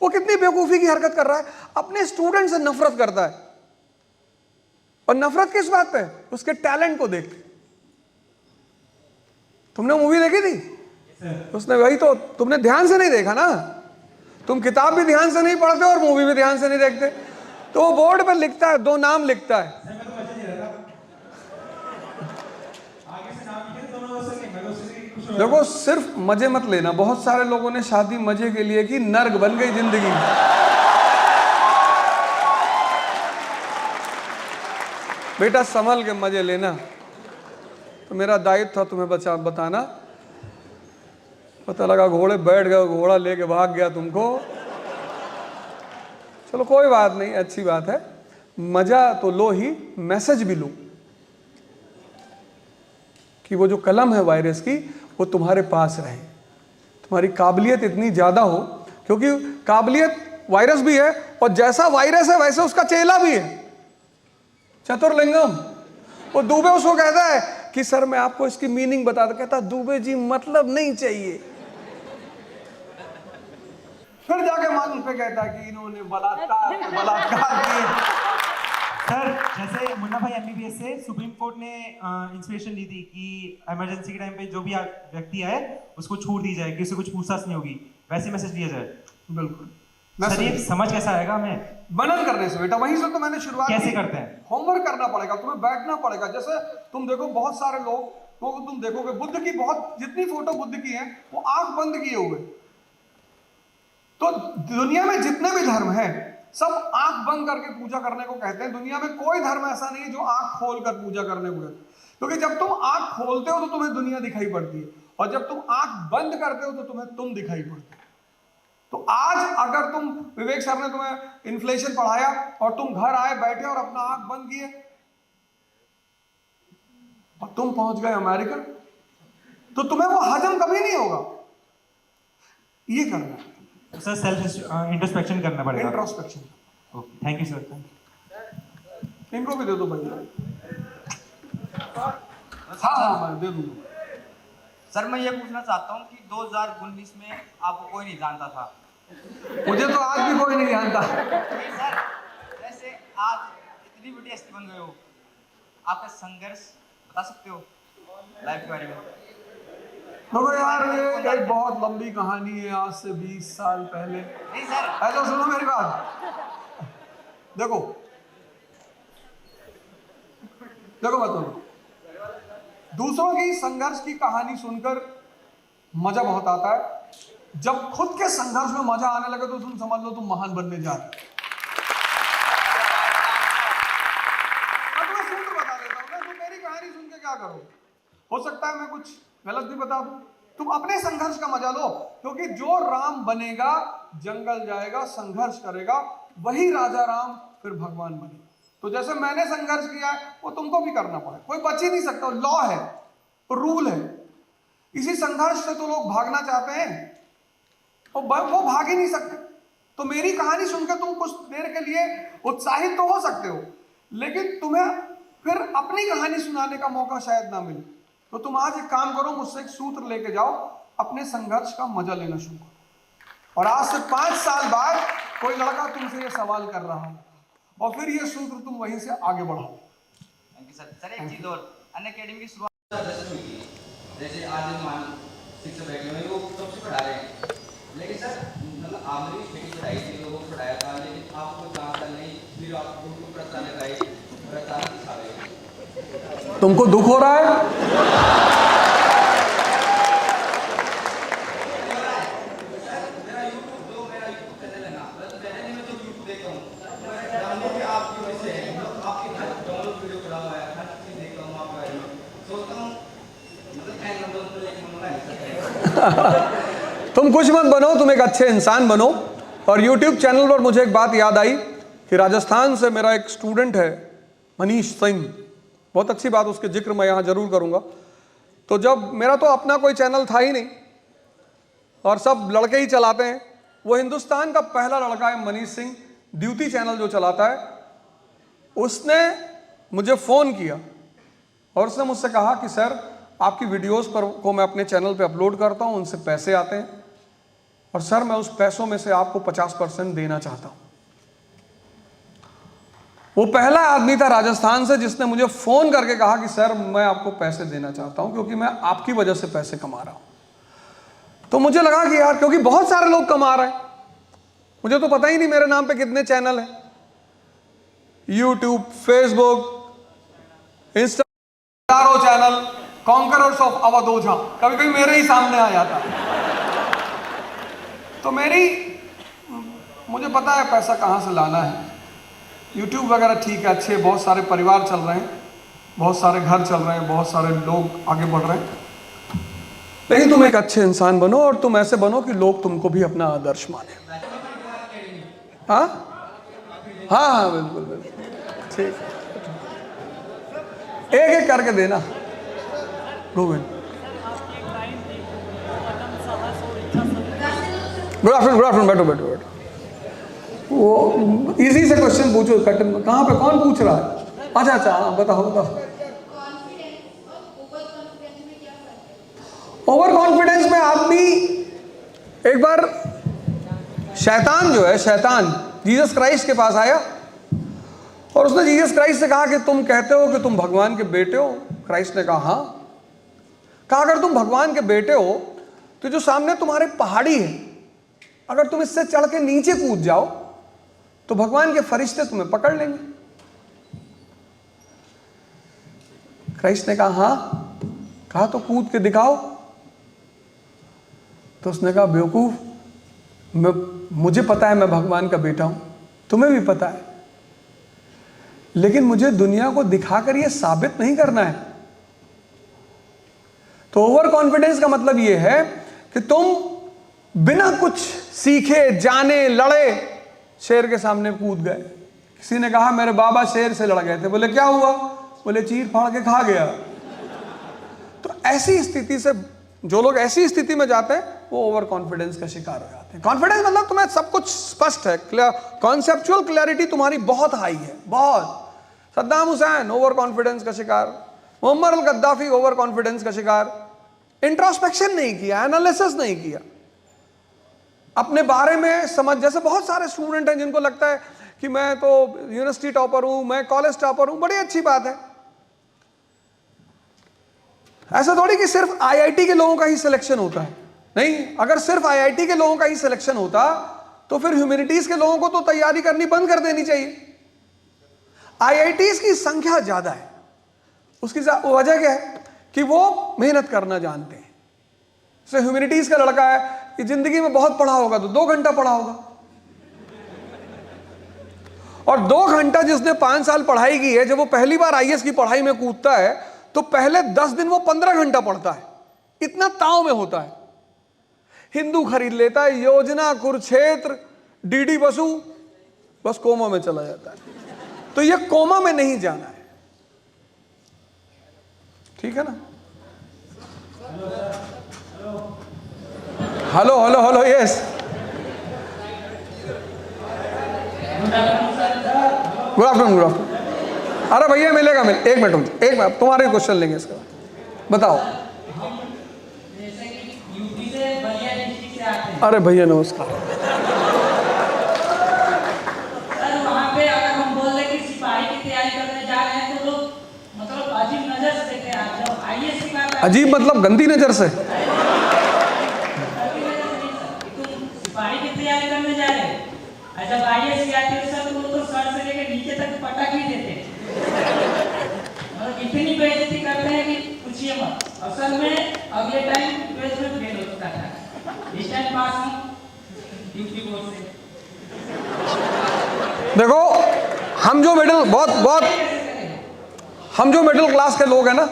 वो कितनी बेवकूफी की हरकत कर रहा है, अपने स्टूडेंट से नफरत करता है। और नफरत किस बात पे? उसके टैलेंट को देख के। तुमने मूवी देखी थी? उसने वही तो, तुमने ध्यान से नहीं देखा ना। तुम किताब भी ध्यान से नहीं पढ़ते और मूवी भी ध्यान से नहीं देखते। तो वो बोर्ड पर लिखता है, 2 नाम लिखता है, मैं तो मजा नहीं रहा था। आगे से नाम लिखे दोनों, मैं तो खुश देखो सिर्फ मजे मत लेना, बहुत सारे लोगों ने शादी मजे के लिए की, नर्क बन गई जिंदगी। बेटा संभल के मजे लेना। तो मेरा दायित्व था तुम्हें बताना। पता लगा घोड़े बैठ गए, घोड़ा लेके भाग गया तुमको। चलो कोई बात नहीं, अच्छी बात है, मजा तो लो ही, मैसेज भी लो कि वो जो कलम है वायरस की वो तुम्हारे पास रहे, तुम्हारी काबिलियत इतनी ज्यादा हो, क्योंकि काबिलियत वायरस भी है और जैसा वायरस है वैसे उसका चेला भी है, चतुर्लिंगम। वो दुबे उसको कहता है कि सर मैं आपको इसकी मीनिंग बता दूं, कहता दुबे जी मतलब नहीं चाहिए। फिर जाके मालूम पे कहता है कि इन्होंने बलात्कार किए। सर जैसे मुन्ना भाई एमबीबीएस से सुप्रीम कोर्ट ने इंस्पिरेशन ली थी कि इमरजेंसी के टाइम पे जो भी व्यक्ति आए उसको छूट दी जाए, किसी कुछ पूछताछ नहीं होगी, वैसे मैसेज दिया जाए। बिल्कुल। सर ये समझ कैसा आएगा हमें? मनन करने से बेटा, वहीं से तो मैंने शुरुआत कैसे की। करते हैं? होमवर्क करना पड़ेगा, तुम्हें बैठना पड़ेगा। जैसे तुम देखो बहुत सारे लोग को तुम देखोगे बुद्ध की बहुत जितनी फोटो बुद्ध की है वो आंख बंद किए हुए। तो दुनिया में जितने भी धर्म हैं सब आंख बंद करके पूजा करने को कहते हैं। दुनिया में कोई धर्म ऐसा नहीं है जो आंख खोल कर पूजा करने को कहते हैं, क्योंकि जब तुम आंख खोलते हो तो तुम्हें दुनिया दिखाई पड़ती है, और जब तुम आंख बंद करते हो तो तुम्हें तुम दिखाई पड़ते हो। तो आज अगर तुम, विवेक सर ने तुम्हें इन्फ्लेशन पढ़ाया और तुम घर आए बैठे और अपना आंख बंद किए और तुम पहुंच गए अमेरिका, तो तुम्हें वो हजम कभी नहीं होगा। ये करना है सर, सेल्फ इंट्रोस्पेक्शन करना पड़ेगा। Introspection. Okay, thank you sir. इनको भी दे दो भाई। हाँ मैं दे दूंगा। सर मैं ये पूछना चाहता हूँ कि 2019 में आपको कोई नहीं जानता था। मुझे तो आज भी कोई नहीं जानता। नहीं सर, वैसे आज इतनी बड़ी हस्ती बन गए हो, आपका संघर्ष बता सकते हो लाइफ के बारे में? देखो यार ये एक बहुत लंबी कहानी है, आज से 20 साल पहले। नहीं सर, ऐसा सुनो मेरी बात। देखो बताओ, दूसरों की संघर्ष की कहानी सुनकर मजा बहुत आता है। जब खुद के संघर्ष में मजा आने लगे तो तुम समझ लो तुम महान बनने जा रहे हो। अब मैं सूत्र बता देता हूँ ना, तुम मेरी कहानी सुन के क्या करो, हो सकता है मैं कुछ गलत भी बता दूं। तुम अपने संघर्ष का मजा लो, क्योंकि जो राम बनेगा, जंगल जाएगा, संघर्ष करेगा, वही राजा राम फिर भगवान बनेगा। तो जैसे मैंने संघर्ष किया है वो तुमको भी करना पड़ेगा, कोई बच ही नहीं सकता, लॉ है, रूल है। इसी संघर्ष से तो लोग भागना चाहते हैं, वो भाग ही नहीं सकते। तो मेरी कहानी सुनकर तुम कुछ देर के लिए उत्साहित तो हो सकते हो, लेकिन तुम्हें फिर अपनी कहानी सुनाने का मौका शायद ना मिले। तो तुम आज एक काम करो, मुझसे एक सूत्र लेके जाओ, अपने संघर्ष का मजा लेना शुरू करो। और आज से 5 साल बाद कोई लड़का तुमसे ये सवाल कर रहा हो और फिर ये सूत्र तुम वहीं से आगे बढ़ाओ। Thank you sir. सर एक चीज और, अनअकैडमी की शुरुआत जैसे आज मान शिक्षक बैठे हुए वो सबसे पढ़ा रहे हैं, लेकिन सर मतलब आपने भी मेरी पढ़ाई थी, लोगों को पढ़ाया था, लेकिन आपको जानता नहीं, फिर आप उनको प्रचार लगाए, प्रचार दिखा रहे। तुमको दुख हो रहा है? तुम कुछ मत बनो, तुम एक अच्छे इंसान बनो। और YouTube चैनल पर मुझे एक बात याद आई कि राजस्थान से मेरा एक स्टूडेंट है मनीष सिंह, बहुत अच्छी बात, उसके जिक्र मैं यहाँ जरूर करूँगा। तो जब मेरा तो अपना कोई चैनल था ही नहीं और सब लड़के ही चलाते हैं, वो हिंदुस्तान का पहला लड़का है मनीष सिंह, ड्यूटी चैनल जो चलाता है, उसने मुझे फ़ोन किया और उसने मुझसे कहा कि सर आपकी वीडियोस पर को मैं अपने चैनल पे अपलोड करता हूँ, उनसे पैसे आते हैं और सर मैं उस पैसों में से आपको 50% देना चाहता हूँ। वो पहला आदमी था राजस्थान से जिसने मुझे फ़ोन करके कहा कि सर मैं आपको पैसे देना चाहता हूँ क्योंकि मैं आपकी वजह से पैसे कमा रहा हूँ। तो मुझे लगा कि यार, क्योंकि बहुत सारे लोग कमा रहे हैं, मुझे तो पता ही नहीं मेरे नाम पे कितने चैनल हैं, YouTube, Facebook, Instagram channel, conquerors of अवधोजा, कभी कभी मेरे ही सामने आ जाता। तो मुझे पता है पैसा कहाँ से लाना है। YouTube वगैरह ठीक है, अच्छे, बहुत सारे परिवार चल रहे हैं, बहुत सारे घर चल रहे हैं, बहुत सारे लोग आगे बढ़ रहे हैं, लेकिन तुम एक अच्छे इंसान बनो और तुम ऐसे बनो कि लोग तुमको भी अपना आदर्श माने। हाँ हाँ हाँ, बिल्कुल बिल्कुल, ठीक, एक एक करके देना। गोविंद, गुड आफ्टरनून, बैठो बैठो बैठो। वो इजी से क्वेश्चन पूछो, कहाँ पे कौन पूछ रहा है? अच्छा अच्छा, बताओ बताओ। ओवर कॉन्फिडेंस में आदमी, एक बार शैतान जो है, शैतान जीसस क्राइस्ट के पास आया और उसने जीसस क्राइस्ट से कहा कि तुम कहते हो कि तुम भगवान के बेटे हो? क्राइस्ट ने कहा हाँ। कहा अगर तुम भगवान के बेटे हो तो जो सामने तुम्हारे पहाड़ी है, अगर तुम इससे चढ़ के नीचे कूद जाओ तो भगवान के फरिश्ते तुम्हें पकड़ लेंगे। क्राइस्ट ने कहा हाँ। कहा तो कूद के दिखाओ। तो उसने कहा बेवकूफ, मुझे पता है मैं भगवान का बेटा हूं, तुम्हें भी पता है, लेकिन मुझे दुनिया को दिखाकर यह साबित नहीं करना है। तो ओवर कॉन्फिडेंस का मतलब यह है कि तुम बिना कुछ सीखे, जाने, लड़े शेर के सामने कूद गए। किसी ने कहा मेरे बाबा शेर से लड़ गए थे, बोले क्या हुआ? बोले चीर फाड़ के खा गया। तो ऐसी स्थिति से जो लोग ऐसी स्थिति में जाते हैं वो ओवर कॉन्फिडेंस का शिकार हो जाते हैं। कॉन्फिडेंस मतलब तुम्हें सब कुछ स्पष्ट है, कॉन्सेप्चुअल क्लैरिटी तुम्हारी बहुत हाई है, बहुत। सद्दाम हुसैन ओवर कॉन्फिडेंस का शिकार, मुअम्मर अल गद्दाफी ओवर कॉन्फिडेंस का शिकार। इंट्रोस्पेक्शन नहीं किया, एनालिसिस नहीं किया, अपने बारे में समझ। जैसे बहुत सारे स्टूडेंट हैं जिनको लगता है कि मैं तो यूनिवर्सिटी टॉपर हूं, मैं कॉलेज टॉपर हूं, बड़ी अच्छी बात है। ऐसा थोड़ी कि सिर्फ आईआईटी के लोगों का ही सिलेक्शन होता है, नहीं। अगर सिर्फ आईआईटी के लोगों का ही सिलेक्शन होता तो फिर ह्यूमैनिटीज के लोगों को तो तैयारी करनी बंद कर देनी चाहिए। आईआईटीज की संख्या ज्यादा है, उसकी वजह क्या है कि वो मेहनत करना जानते हैं। जैसे ह्यूमैनिटीज का लड़का है कि जिंदगी में बहुत पढ़ा होगा तो 2 घंटा पढ़ा होगा, और 2 घंटा जिसने 5 साल पढ़ाई की है, जब वो पहली बार आईएएस की पढ़ाई में कूदता है तो पहले 10 दिन वो 15 घंटा पढ़ता है, इतना ताव में होता है। हिंदू खरीद लेता है, योजना, कुरुक्षेत्र, डीडी बसु, बस कोमा में चला जाता है। तो ये कोमा में नहीं जाना है, ठीक है ना? Hello hello hello, yes, good afternoon, good afternoon. अरे भैया मिलेगा, एक मिनट, एक मिनट, तुम्हारे क्वेश्चन लेंगे इसका, बताओ। जैसे कि यूपी से बलिया डिस्ट्रिक्ट से आते हैं। अरे भैया नमस्कार। सर वहाँ पे अगर हम बोल रहे कि सिपाही की तैयारी करने जा रहे हैं तो लोग मतलब अजीब नजर से देखते हैं। जब आईएएस की बात, अजीब मतलब गंदी नजर से? तुम सिपाही की तैयारी करने जा रहे हैं, जब आईएएस की आती है सर तो सर से लेकर नीचे तक पटक ही देते हैं, मतलब इतनी बेइज्जती करते हैं कि पूछिए मत। असल में अगले टाइम 12th में फेल हो चुका था, इस टाइम पास हूँ यूपी बोर्ड से। देखो हम जो मिडिल हम जो मिडिल क्लास के लोग हैं ना,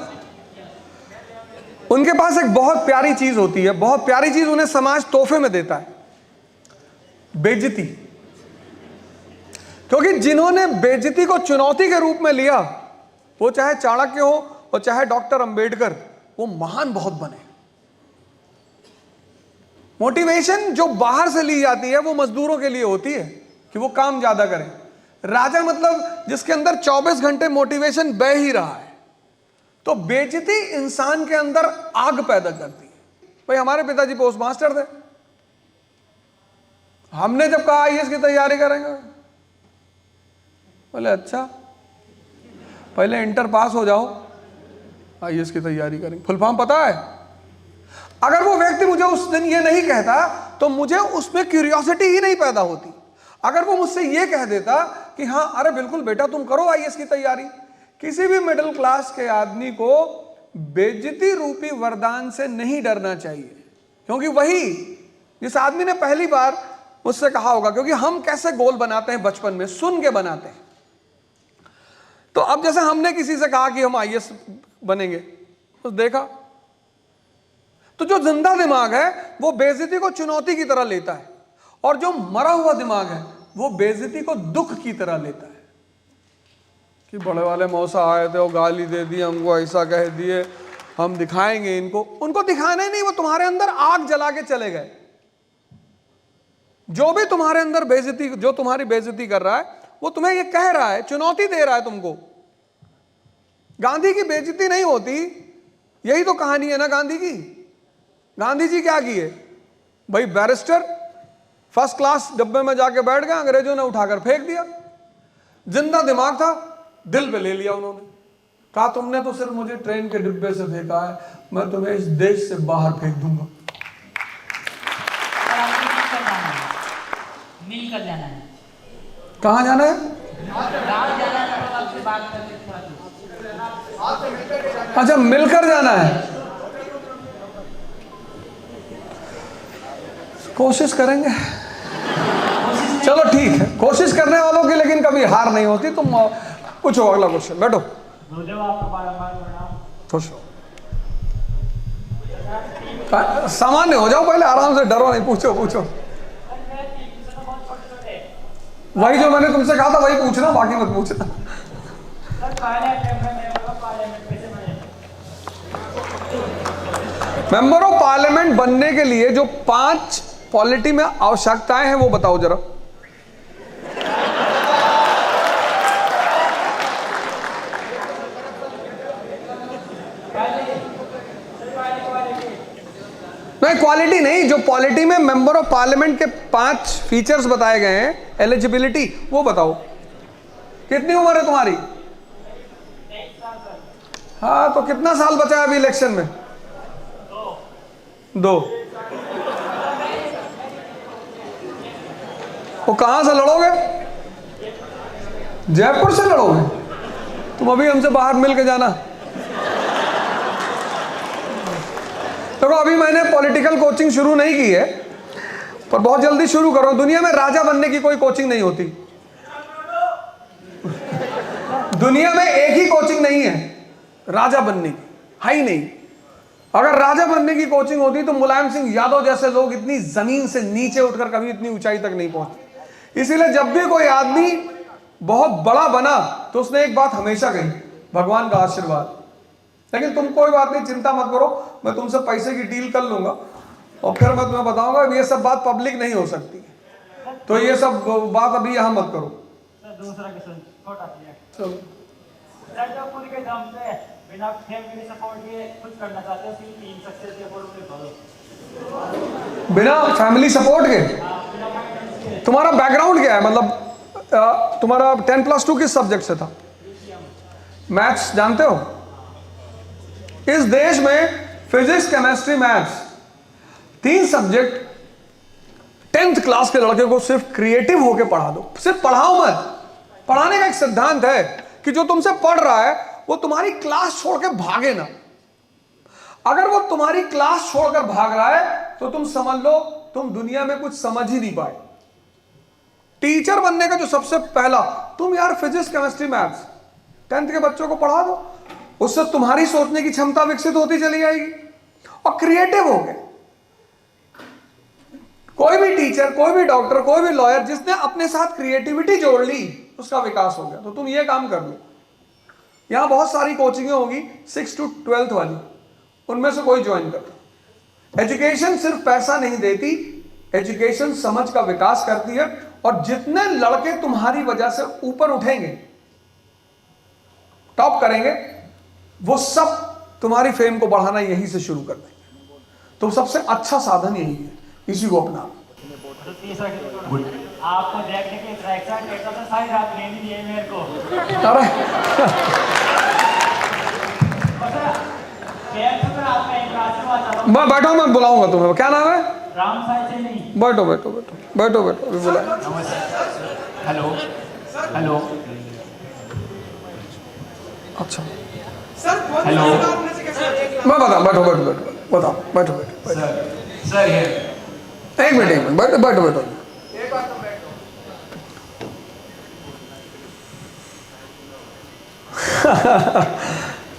उनके पास एक बहुत प्यारी चीज होती है, बहुत प्यारी चीज उन्हें समाज तोहफे में देता है, बेइज्जती। क्योंकि जिन्होंने बेइज्जती को चुनौती के रूप में लिया, वो चाहे चाणक्य हो और चाहे डॉक्टर अंबेडकर, वो महान बहुत बने। मोटिवेशन जो बाहर से ली जाती है वो मजदूरों के लिए होती है कि वो काम ज्यादा करें। राजा मतलब जिसके अंदर 24 घंटे मोटिवेशन बह ही रहा है। तो बेइज्जती इंसान के अंदर आग पैदा करती है। भाई हमारे पिताजी पोस्ट मास्टर थे, हमने जब कहा आईएएस की तैयारी करेंगे, बोले अच्छा पहले इंटर पास हो जाओ, आईएएस की तैयारी करेंगे। फुल फॉर्म पता है? अगर वो व्यक्ति मुझे उस दिन ये नहीं कहता तो मुझे उसमें क्यूरियोसिटी ही नहीं पैदा होती। अगर वो मुझसे ये कह देता कि हाँ अरे बिल्कुल बेटा तुम करो आईएएस की तैयारी, किसी भी मिडिल क्लास के आदमी को बेइज्जती रूपी वरदान से नहीं डरना चाहिए, क्योंकि वही जिस आदमी ने पहली बार मुझसे कहा होगा, क्योंकि हम कैसे गोल बनाते हैं बचपन में, सुन के बनाते हैं। तो अब जैसे हमने किसी से कहा कि हम आईएएस बनेंगे, तो देखा, तो जो जिंदा दिमाग है वो बेइज्जती को चुनौती की तरह लेता है, और जो मरा हुआ दिमाग है वो बेइज्जती को दुख की तरह लेता है कि बड़े वाले मौसा आए थे, वो गाली दे दी हमको, ऐसा कह दिए, हम दिखाएंगे इनको। उनको दिखाना ही नहीं, वो तुम्हारे अंदर आग जला के चले गए। जो भी तुम्हारे अंदर बेइज्जती, जो तुम्हारी बेइज्जती कर रहा है, वो तुम्हें ये कह रहा है, चुनौती दे रहा है तुमको। गांधी की बेइज्जती नहीं होती, यही तो कहानी है ना गांधी की। गांधी जी क्या किए भाई, बैरिस्टर फर्स्ट क्लास डब्बे में जाके बैठ गए, अंग्रेजों ने उठाकर फेंक दिया। जिंदा दिमाग था, दिल पे ले लिया उन्होंने, कहा तुमने तो सिर्फ मुझे ट्रेन के डिब्बे से फेंका है, मैं तुम्हें इस देश से बाहर फेंक दूंगा। मिलकर जाना है, कहां जाना है? गाँव जाना है, तो आपसे बात करके थोड़ा दूर। अच्छा, मिलकर जाना है, कोशिश करेंगे। चलो ठीक है, कोशिश करने वालों की लेकिन कभी हार नहीं होती। तुम पूछो अगला क्वेश्चन, बैठो, खुश हो, सामान्य हो जाओ, पहले आराम से, डरो नहीं, पूछो पूछो। वही जो मैंने तुमसे कहा था वही पूछना, बाकी मत पूछना। मेंबर ऑफ पार्लियामेंट बनने के लिए जो 5 पॉलिटी में आवश्यकताएं हैं वो बताओ जरा। नहीं, क्वालिटी नहीं, जो पॉलिटी में मेंबर ऑफ पार्लियामेंट के 5 फीचर्स बताए गए हैं, एलिजिबिलिटी, वो बताओ। कितनी उम्र है तुम्हारी? हाँ, तो कितना साल बचा है अभी इलेक्शन में? 2। वो कहां से लड़ोगे? जयपुर से लड़ोगे? तुम अभी हमसे बाहर मिल के जाना। देखो, अभी मैंने पॉलिटिकल कोचिंग शुरू नहीं की है, पर बहुत जल्दी शुरू करो। दुनिया में राजा बनने की कोई कोचिंग नहीं होती। दुनिया में एक ही कोचिंग नहीं है राजा बनने की, है ही नहीं। अगर राजा बनने की कोचिंग होती तो मुलायम सिंह यादव जैसे लोग इतनी जमीन से नीचे उठकर कभी इतनी ऊंचाई तक नहीं पहुंचे। इसीलिए जब भी कोई आदमी बहुत बड़ा बना तो उसने एक बात हमेशा कही, भगवान का आशीर्वाद। लेकिन तुम कोई बात नहीं, चिंता मत करो, मैं तुमसे पैसे की डील कर लूंगा और फिर मैं तुम्हें बताऊंगा ये सब बात पब्लिक नहीं हो सकती, तो ये सब बात अभी यहां मत करो। दूसरा क्वेश्चन छोटा सा, चलो, सर जो खुद के दम से बिना फैमिली सपोर्ट के कुछ करना चाहते हो, सिर्फ 3 सक्सेस के बोल के बोलो। बिना फैमिली सपोर्ट के? तुम्हारा बैकग्राउंड क्या है, मतलब तुम्हारा 10+2 किस सब्जेक्ट से था? मैथ्स जानते हो? इस देश में physics, chemistry, maths 3 subject 10th class के लड़के को सिर्फ क्रिएटिव होके पढ़ा दो। सिर्फ पढ़ाओ मत। पढ़ाने का एक सिद्धांत है कि जो तुमसे पढ़ रहा है वो तुम्हारी क्लास छोड़ के भागे ना। अगर वो तुम्हारी क्लास छोड़कर भाग रहा है तो तुम समझ लो तुम दुनिया में कुछ समझ ही नहीं पाए। टीचर बनने का जो सबसे पहला, तुम यार फिजिक्स, केमिस्ट्री, मैथ्स 10th के बच्चों को पढ़ा दो, उससे तुम्हारी सोचने की क्षमता विकसित होती चली जाएगी और क्रिएटिव हो गए। कोई भी टीचर, कोई भी डॉक्टर, कोई भी लॉयर जिसने अपने साथ क्रिएटिविटी जोड़ ली उसका विकास हो गया। तो तुम ये काम कर लो। यहां बहुत सारी कोचिंगें होगी 6 to 12th वाली, उनमें से कोई ज्वाइन कर लो। एजुकेशन सिर्फ पैसा नहीं देती, एजुकेशन समझ का विकास करती है। और जितने लड़के तुम्हारी वजह से ऊपर उठेंगे, टॉप करेंगे, वो सब तुम्हारी फेम को बढ़ाना यहीं से शुरू कर देंगे। तो सबसे अच्छा साधन यही है, इसी को अपना। तो तीसरा आपको देखने के ट्रैक्शन कहता था सारी रात नींद नहीं है मेरे को। अरे मैं बैठो, मैं बुलाऊंगा तुम्हें। क्या नाम है? राम साई से नहीं। बैठो बैठो बैठो बैठो बैठो, अभी बुलाया। हेलो हेलो अच्छा, सर, हेलो मैं बताऊँ, बैठो बैठो बैठो, बताओ, बैठो बैठो, सर ये एक मिनट बैठो बैठो बैठो।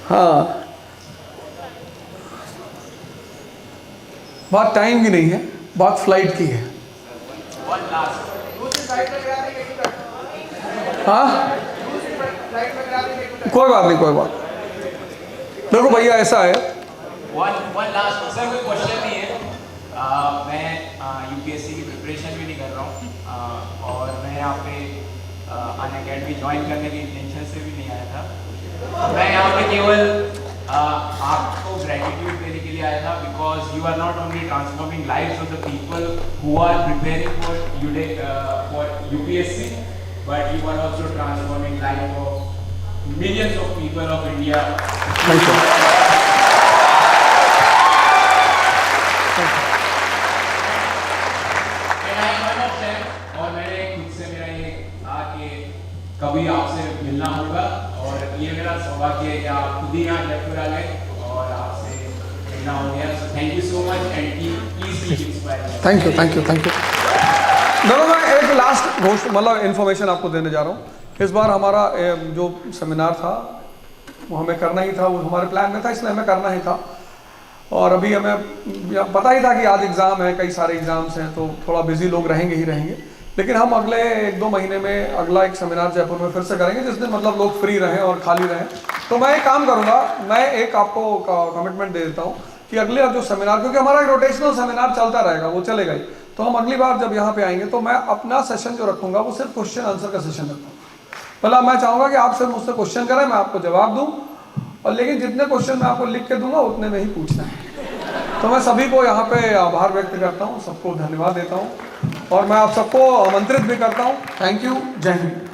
हाँ, बात टाइम की नहीं है, बात फ्लाइट की है। हाँ, कोई बात नहीं, कोई बात। देखो भैया ऐसा है, वन लास्ट सर, कोई क्वेश्चन नहीं है। मैं यूपीएससी की प्रिपरेशन भी नहीं कर रहा हूँ और मैं यहाँ पे अनअकैडमी ज्वाइन करने की इंटेंशन से भी नहीं आया था। मैं यहाँ पे केवल आपको ग्रेटिट्यूड देने के लिए आया था, because you are not only transforming lives of the people who are preparing for UPSC, but you are also transforming life of millions of people of India. Thank you. और मैंने खुद से मेरा ये कहा कि कभी आपसे मिलना होगा, और ये मेरा सौभाग्य है कि आप खुद ही यहाँ जयपुर आ गए और आपसे मिलना हो गया। So thank you so much and please keep inspired. Thank you thank you thank you. दोनों मैं एक लास्ट घोषणा मतलब इन्फॉर्मेशन आपको देने जा रहा हूँ। इस बार हमारा जो सेमिनार था वो हमें करना ही था, वो हमारे प्लान में था, इसलिए हमें करना ही था। और अभी हमें पता ही था कि आज एग्ज़ाम है, कई सारे एग्ज़ाम्स हैं, तो थोड़ा बिजी लोग रहेंगे ही रहेंगे। लेकिन हम अगले 1-2 महीने में अगला एक सेमिनार जयपुर में फिर से करेंगे, जिस दिन मतलब लोग फ्री रहें और खाली रहें। तो मैं एक काम करूँगा, मैं एक आपको कमिटमेंट दे देता हूँ कि अगले जो सेमिनार, क्योंकि हमारा एक रोटेशनल सेमिनार चलता रहेगा, वो चलेगा ही, तो हम अगली बार जब यहाँ पे आएंगे तो मैं अपना सेशन जो रखूँगा वो सिर्फ क्वेश्चन आंसर का सेशन रखूँगा। मतलब मैं चाहूँगा कि आप सिर्फ मुझसे क्वेश्चन करें, मैं आपको जवाब दूँ, और लेकिन जितने क्वेश्चन मैं आपको लिख के दूंगा उतने में ही पूछना है। तो मैं सभी को यहाँ पे आभार व्यक्त करता हूँ, सबको धन्यवाद देता हूँ, और मैं आप सबको आमंत्रित भी करता हूँ। थैंक यू, जय हिंद।